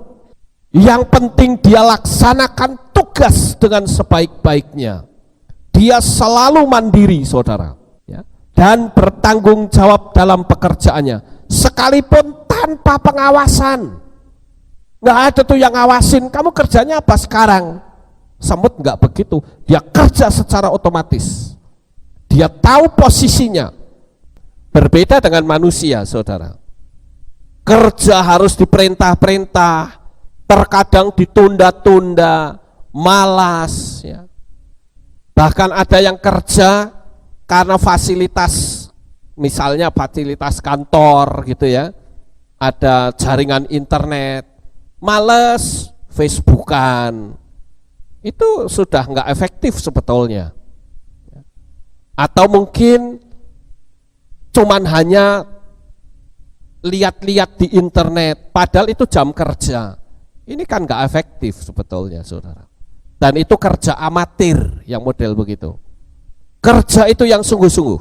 Yang penting dia laksanakan tugas dengan sebaik-baiknya. Dia selalu mandiri, saudara, ya, dan bertanggung jawab dalam pekerjaannya, sekalipun tanpa pengawasan. Nggak ada tuh yang ngawasin, kamu kerjanya apa sekarang? Semut nggak begitu, dia kerja secara otomatis. Dia tahu posisinya. Berbeda dengan manusia, saudara. Kerja harus diperintah-perintah, terkadang ditunda-tunda, malas, ya. Bahkan ada yang kerja karena fasilitas, misalnya fasilitas kantor gitu ya, ada jaringan internet, males Facebookan, itu sudah nggak efektif sebetulnya. Atau mungkin cuman hanya lihat-lihat di internet, padahal itu jam kerja. Ini kan nggak efektif sebetulnya, saudara. Dan itu kerja amatir yang model begitu. Kerja itu yang sungguh-sungguh,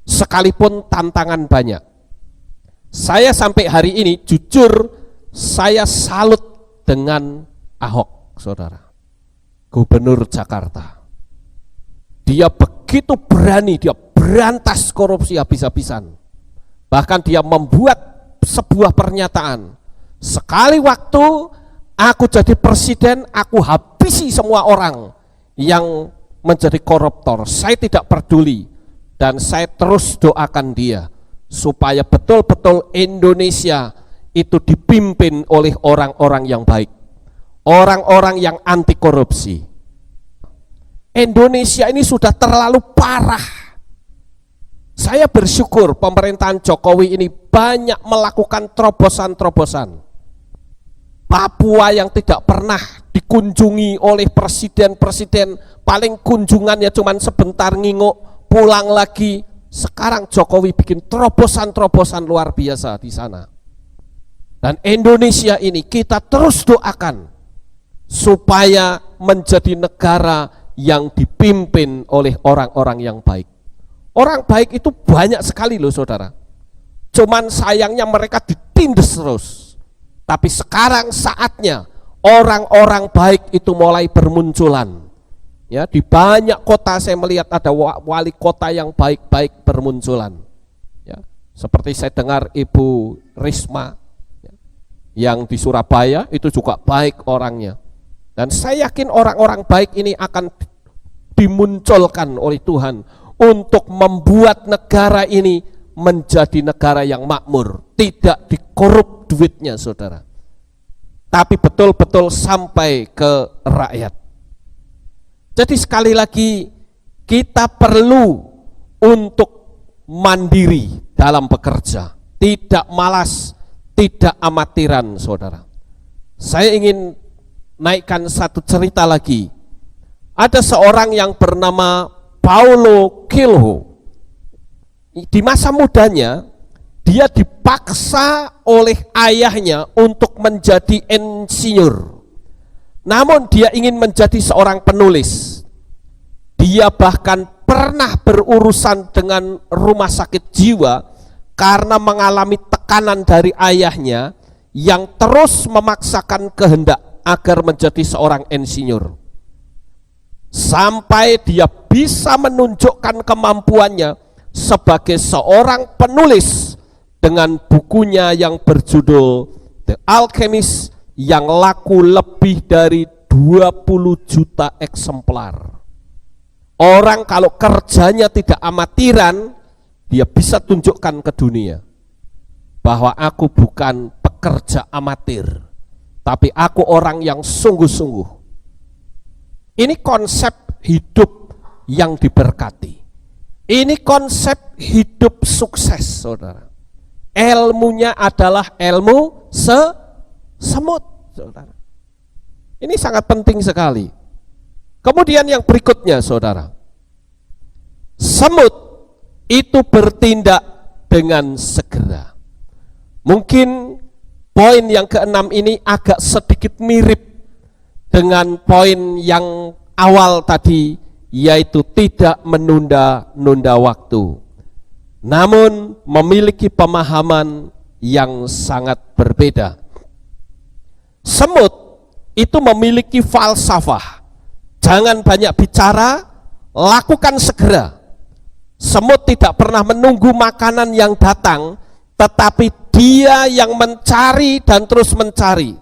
sekalipun tantangan banyak. Saya sampai hari ini jujur saya salut dengan Ahok, saudara, Gubernur Jakarta. Dia begitu berani, dia berantas korupsi habis-habisan. Bahkan dia membuat sebuah pernyataan, sekali waktu aku jadi presiden, aku habisi semua orang yang menjadi koruptor. Saya tidak peduli dan saya terus doakan dia supaya betul-betul Indonesia itu dipimpin oleh orang-orang yang baik, orang-orang yang anti korupsi. Indonesia ini sudah terlalu parah. Saya bersyukur pemerintahan Jokowi ini banyak melakukan terobosan-terobosan. Papua yang tidak pernah dikunjungi oleh presiden-presiden, paling kunjungannya cuma sebentar nginguk, pulang lagi. Sekarang Jokowi bikin terobosan-terobosan luar biasa di sana. Dan Indonesia ini kita terus doakan supaya menjadi negara yang dipimpin oleh orang-orang yang baik. Orang baik itu banyak sekali loh, saudara. Cuman sayangnya mereka ditindas terus. Tapi sekarang saatnya orang-orang baik itu mulai bermunculan. Ya, di banyak kota saya melihat ada wali kota yang baik-baik bermunculan. Ya, seperti saya dengar Ibu Risma, ya, yang di Surabaya itu juga baik orangnya. Dan saya yakin orang-orang baik ini akan dimunculkan oleh Tuhan untuk membuat negara ini menjadi negara yang makmur, tidak dikorup duitnya, saudara, tapi betul-betul sampai ke rakyat. Jadi sekali lagi kita perlu untuk mandiri dalam bekerja, tidak malas, tidak amatiran, saudara. Saya ingin naikkan satu cerita lagi. Ada seorang yang bernama Paulo Coelho. Di masa mudanya dia dipaksa oleh ayahnya untuk menjadi insinyur. Namun dia ingin menjadi seorang penulis. Dia bahkan pernah berurusan dengan rumah sakit jiwa karena mengalami tekanan dari ayahnya yang terus memaksakan kehendak agar menjadi seorang insinyur. Sampai dia bisa menunjukkan kemampuannya sebagai seorang penulis dengan bukunya yang berjudul The Alchemist yang laku lebih dari 20 juta eksemplar. Orang kalau kerjanya tidak amatiran, dia bisa tunjukkan ke dunia bahwa aku bukan pekerja amatir, tapi aku orang yang sungguh-sungguh. Ini konsep hidup yang diberkati. Ini konsep hidup sukses, saudara. Ilmunya adalah ilmu semut, saudara. Ini sangat penting sekali. Kemudian yang berikutnya, saudara, semut itu bertindak dengan segera. Mungkin poin yang keenam ini agak sedikit mirip dengan poin yang awal tadi, yaitu tidak menunda-nunda waktu, namun memiliki pemahaman yang sangat berbeda. Semut itu memiliki falsafah, jangan banyak bicara, lakukan segera. Semut tidak pernah menunggu makanan yang datang, tetapi dia yang mencari dan terus mencari.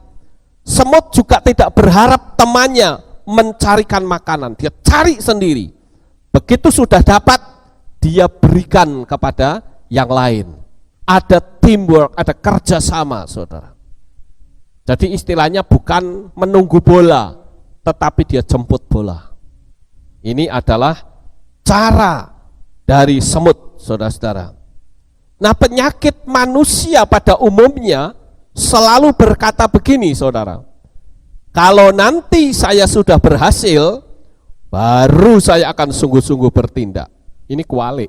Semut juga tidak berharap temannya mencarikan makanan, dia cari sendiri. Begitu sudah dapat, dia berikan kepada yang lain. Ada teamwork, ada kerjasama, saudara. Jadi istilahnya bukan menunggu bola, tetapi dia jemput bola. Ini adalah cara dari semut, saudara-saudara. Nah, penyakit manusia pada umumnya selalu berkata begini, saudara. Kalau nanti saya sudah berhasil, baru saya akan sungguh-sungguh bertindak. Ini kualik.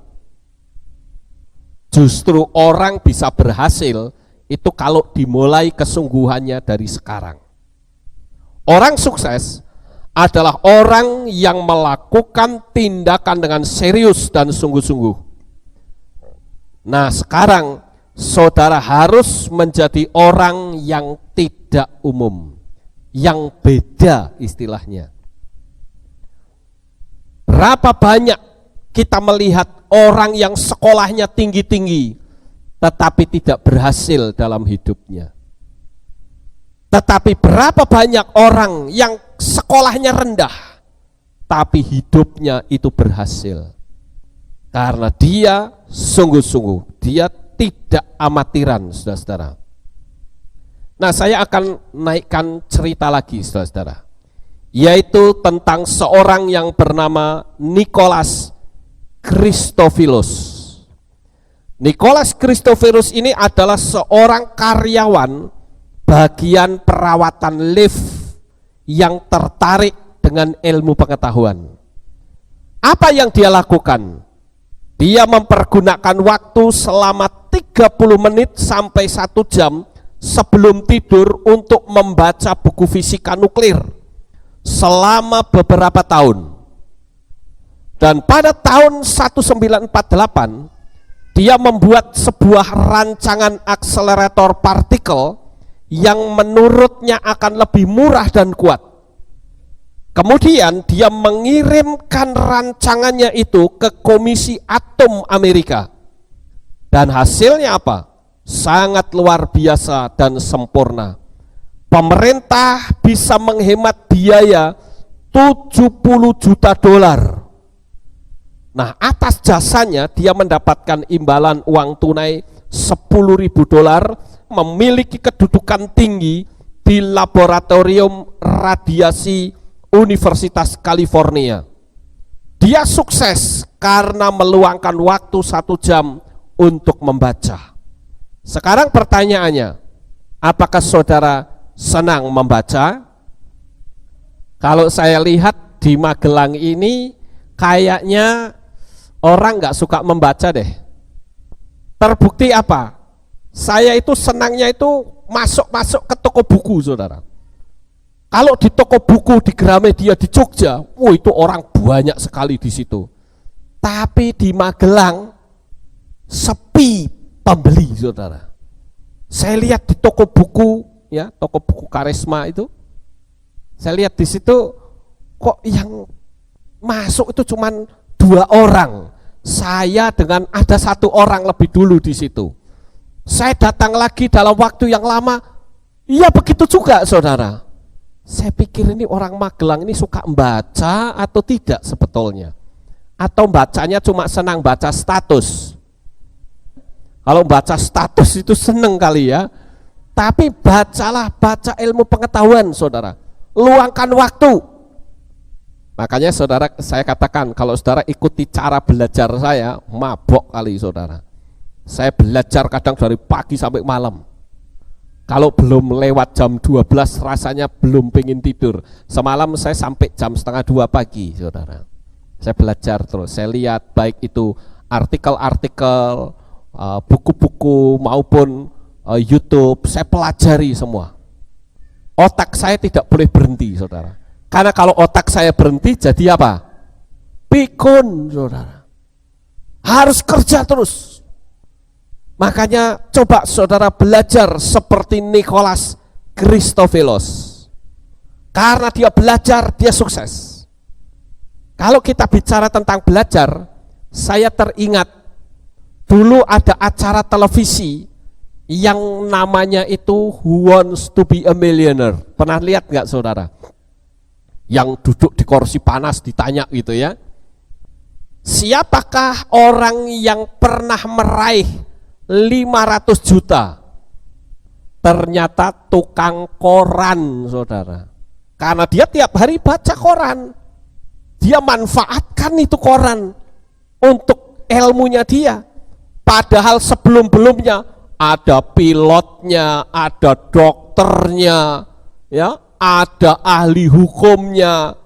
Justru orang bisa berhasil itu kalau dimulai kesungguhannya dari sekarang. Orang sukses adalah orang yang melakukan tindakan dengan serius dan sungguh-sungguh. Nah, sekarang saudara harus menjadi orang yang tidak umum, yang beda istilahnya. Berapa banyak kita melihat orang yang sekolahnya tinggi-tinggi, tetapi tidak berhasil dalam hidupnya. Tetapi berapa banyak orang yang sekolahnya rendah, tapi hidupnya itu berhasil. Karena dia sungguh-sungguh, dia tidak amatiran, saudara-saudara. Nah, saya akan naikkan cerita lagi, saudara-saudara, yaitu tentang seorang yang bernama Nicholas Christophilus. Nicholas Christophilus ini adalah seorang karyawan bagian perawatan lift yang tertarik dengan ilmu pengetahuan. Apa yang dia lakukan? Dia mempergunakan waktu selama 30 menit sampai 1 jam sebelum tidur untuk membaca buku fisika nuklir selama beberapa tahun. Dan pada tahun 1948 dia membuat sebuah rancangan akselerator partikel yang menurutnya akan lebih murah dan kuat. Kemudian dia mengirimkan rancangannya itu ke Komisi Atom Amerika. Dan hasilnya apa? Sangat luar biasa dan sempurna. Pemerintah bisa menghemat biaya 70 juta dolar. Nah, atas jasanya dia mendapatkan imbalan uang tunai 10.000 dolar, memiliki kedudukan tinggi di laboratorium radiasi Universitas California. Dia sukses karena meluangkan waktu 1 jam untuk membaca. Sekarang pertanyaannya, apakah saudara senang membaca? Kalau saya lihat di Magelang ini kayaknya orang nggak suka membaca deh. Terbukti apa? Saya itu senangnya itu masuk ke toko buku, saudara. Kalau di toko buku di Gramedia di Jogja, itu orang banyak sekali di situ. Tapi di Magelang sepi pembeli, saudara. Saya lihat di toko buku, ya, toko buku Karisma itu, saya lihat di situ kok yang masuk itu cuman 2 orang. Saya dengan ada 1 orang lebih dulu di situ. Saya datang lagi dalam waktu yang lama, iya begitu juga, saudara. Saya pikir ini orang Magelang ini suka membaca atau tidak sebetulnya, atau bacanya cuma senang baca status. Kalau baca status itu seneng kali ya, tapi baca ilmu pengetahuan, saudara. Luangkan waktu. Makanya saudara, saya katakan kalau saudara ikuti cara belajar saya, mabok kali saudara. Saya belajar kadang dari pagi sampai malam. Kalau belum lewat jam 12 rasanya belum pengen tidur. Semalam saya sampai jam 1:30 pagi, saudara. Saya belajar terus, saya lihat baik itu artikel-artikel, buku-buku maupun YouTube, saya pelajari semua. Otak saya tidak boleh berhenti, saudara. Karena kalau otak saya berhenti, jadi apa? Pikun, saudara. Harus kerja terus. Makanya coba saudara belajar seperti Nicholas Christofelos. Karena dia belajar, dia sukses. Kalau kita bicara tentang belajar, saya teringat dulu ada acara televisi yang namanya itu Who Wants to be a Millionaire. Pernah lihat nggak saudara? Yang duduk di kursi panas ditanya gitu ya. Siapakah orang yang pernah meraih 500 juta? Ternyata tukang koran, saudara. Karena dia tiap hari baca koran. Dia manfaatkan itu koran untuk ilmunya dia. Padahal sebelum-belumnya ada pilotnya, ada dokternya, ya, ada ahli hukumnya,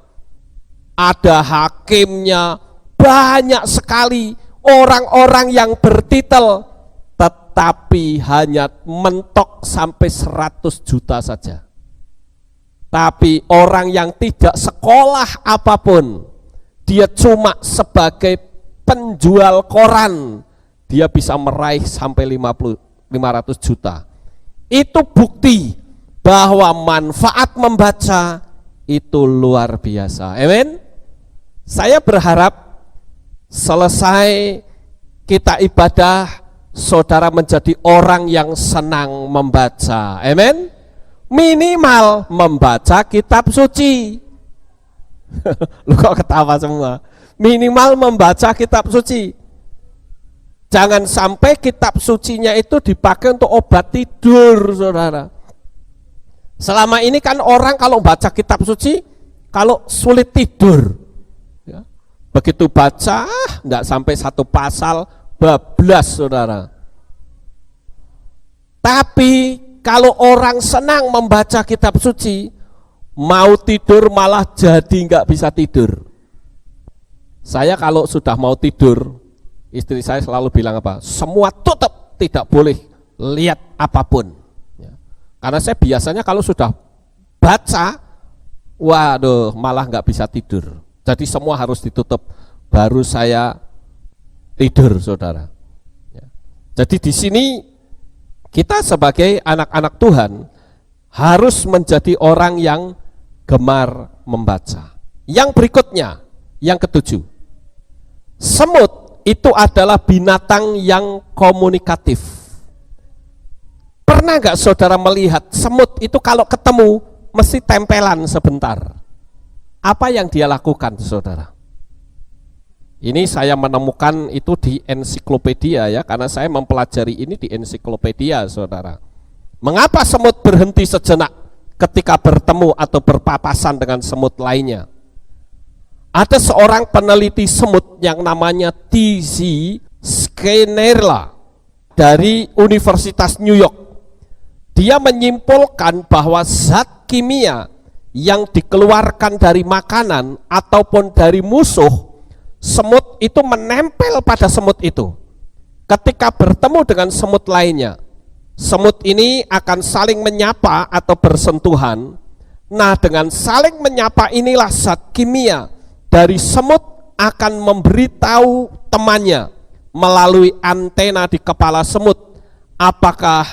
ada hakimnya, banyak sekali orang-orang yang bertitel, tetapi hanya mentok sampai 100 juta saja. Tapi orang yang tidak sekolah apapun, dia cuma sebagai penjual koran, dia bisa meraih sampai 500 juta. Itu bukti bahwa manfaat membaca itu luar biasa. Amin. Saya berharap selesai kita ibadah, saudara menjadi orang yang senang membaca. Amin. Minimal membaca kitab suci. Lu kok ketawa semua? Minimal membaca kitab suci. Jangan sampai kitab sucinya itu dipakai untuk obat tidur, saudara. Selama ini kan orang kalau baca kitab suci, kalau sulit tidur, ya, begitu baca, nggak sampai satu pasal, bablas, saudara. Tapi kalau orang senang membaca kitab suci, mau tidur malah jadi nggak bisa tidur. Saya kalau sudah mau tidur, istri saya selalu bilang apa? Semua tutup, tidak boleh lihat apapun. Ya. Karena saya biasanya kalau sudah baca, waduh, malah nggak bisa tidur. Jadi semua harus ditutup, baru saya tidur, saudara. Ya. Jadi di sini kita sebagai anak-anak Tuhan harus menjadi orang yang gemar membaca. Yang berikutnya, yang ketujuh, semut itu adalah binatang yang komunikatif. Pernah nggak saudara melihat semut itu kalau ketemu mesti tempelan sebentar? Apa yang dia lakukan, saudara? Ini saya menemukan itu di ensiklopedia ya, karena saya mempelajari ini di ensiklopedia, saudara. Mengapa semut berhenti sejenak ketika bertemu atau berpapasan dengan semut lainnya? Ada seorang peneliti semut yang namanya T.Z. Skinnerla dari Universitas New York. Dia menyimpulkan bahwa zat kimia yang dikeluarkan dari makanan ataupun dari musuh, semut itu menempel pada semut itu. Ketika bertemu dengan semut lainnya, semut ini akan saling menyapa atau bersentuhan. Nah, dengan saling menyapa inilah zat kimia dari semut akan memberitahu temannya melalui antena di kepala semut apakah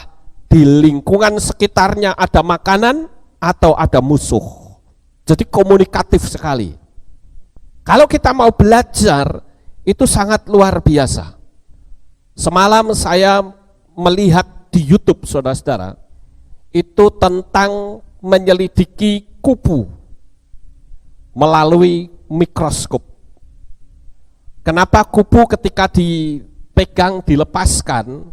di lingkungan sekitarnya ada makanan atau ada musuh. Jadi komunikatif sekali. Kalau kita mau belajar, itu sangat luar biasa. Semalam saya melihat di YouTube, saudara-saudara, itu tentang menyelidiki kupu melalui mikroskop. Kenapa kupu ketika dipegang, dilepaskan,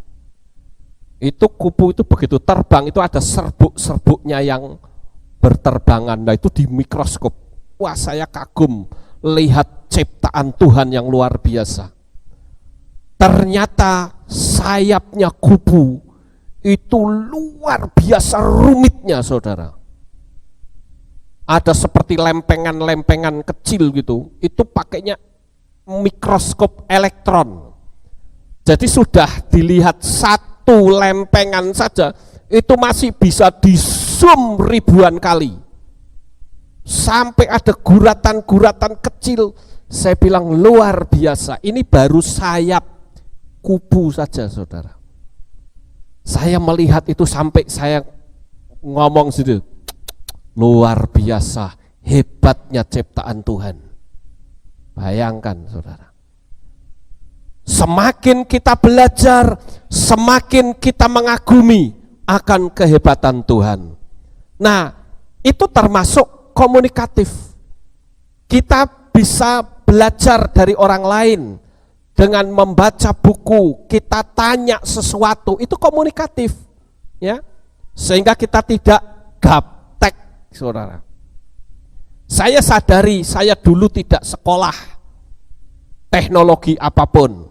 itu kupu itu begitu terbang, itu ada serbuk-serbuknya yang berterbangan. Nah, itu di mikroskop. Wah, saya kagum lihat ciptaan Tuhan yang luar biasa. Ternyata sayapnya kupu itu luar biasa rumitnya, saudara. Ada seperti lempengan-lempengan kecil gitu, itu pakainya mikroskop elektron. Jadi sudah dilihat satu lempengan saja, itu masih bisa di zoom ribuan kali. Sampai ada guratan-guratan kecil. Saya bilang luar biasa, ini baru sayap kubu saja saudara. Saya melihat itu sampai saya ngomong situ, luar biasa, hebatnya ciptaan Tuhan. Bayangkan saudara. Semakin kita belajar, semakin kita mengagumi akan kehebatan Tuhan. Nah, itu termasuk komunikatif. Kita bisa belajar dari orang lain dengan membaca buku, kita tanya sesuatu, itu komunikatif, ya. Sehingga kita tidak gaptek, saudara. Saya sadari, saya dulu tidak sekolah teknologi apapun,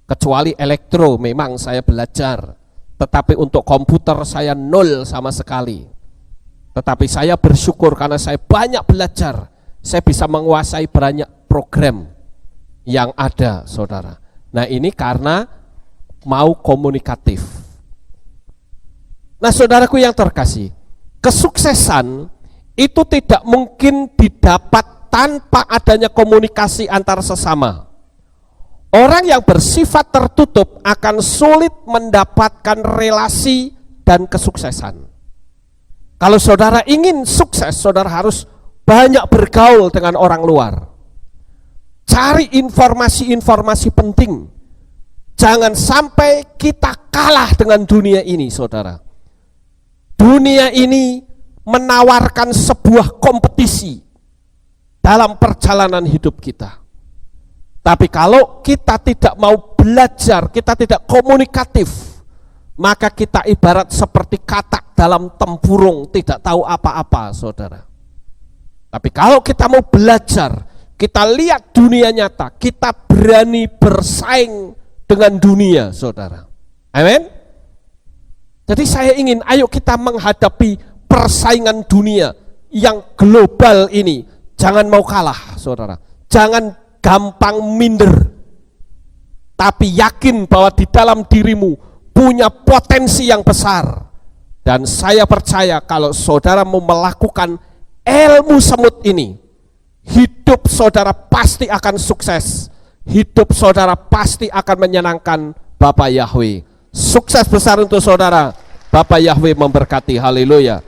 kecuali elektro, memang saya belajar. Tetapi untuk komputer saya nol sama sekali. Tetapi saya bersyukur karena saya banyak belajar, saya bisa menguasai banyak program yang ada, saudara. Nah, ini karena mau komunikatif. Nah, saudaraku yang terkasih, kesuksesan itu tidak mungkin didapat tanpa adanya komunikasi antar sesama. Orang yang bersifat tertutup akan sulit mendapatkan relasi dan kesuksesan. Kalau saudara ingin sukses, saudara harus banyak bergaul dengan orang luar. Cari informasi-informasi penting. Jangan sampai kita kalah dengan dunia ini, saudara. Dunia ini menawarkan sebuah kompetisi dalam perjalanan hidup kita. Tapi kalau kita tidak mau belajar, kita tidak komunikatif, maka kita ibarat seperti katak dalam tempurung, tidak tahu apa-apa, saudara. Tapi kalau kita mau belajar, kita lihat dunia nyata, kita berani bersaing dengan dunia, saudara. Amin. Jadi saya ingin, ayo kita menghadapi persaingan dunia yang global ini. Jangan mau kalah, saudara. Jangan gampang minder. Tapi yakin bahwa di dalam dirimu punya potensi yang besar. Dan saya percaya kalau saudara mau melakukan ilmu semut ini, hidup saudara pasti akan sukses. Hidup saudara pasti akan menyenangkan Bapa Yahweh. Sukses besar untuk saudara. Bapa Yahweh memberkati. Haleluya.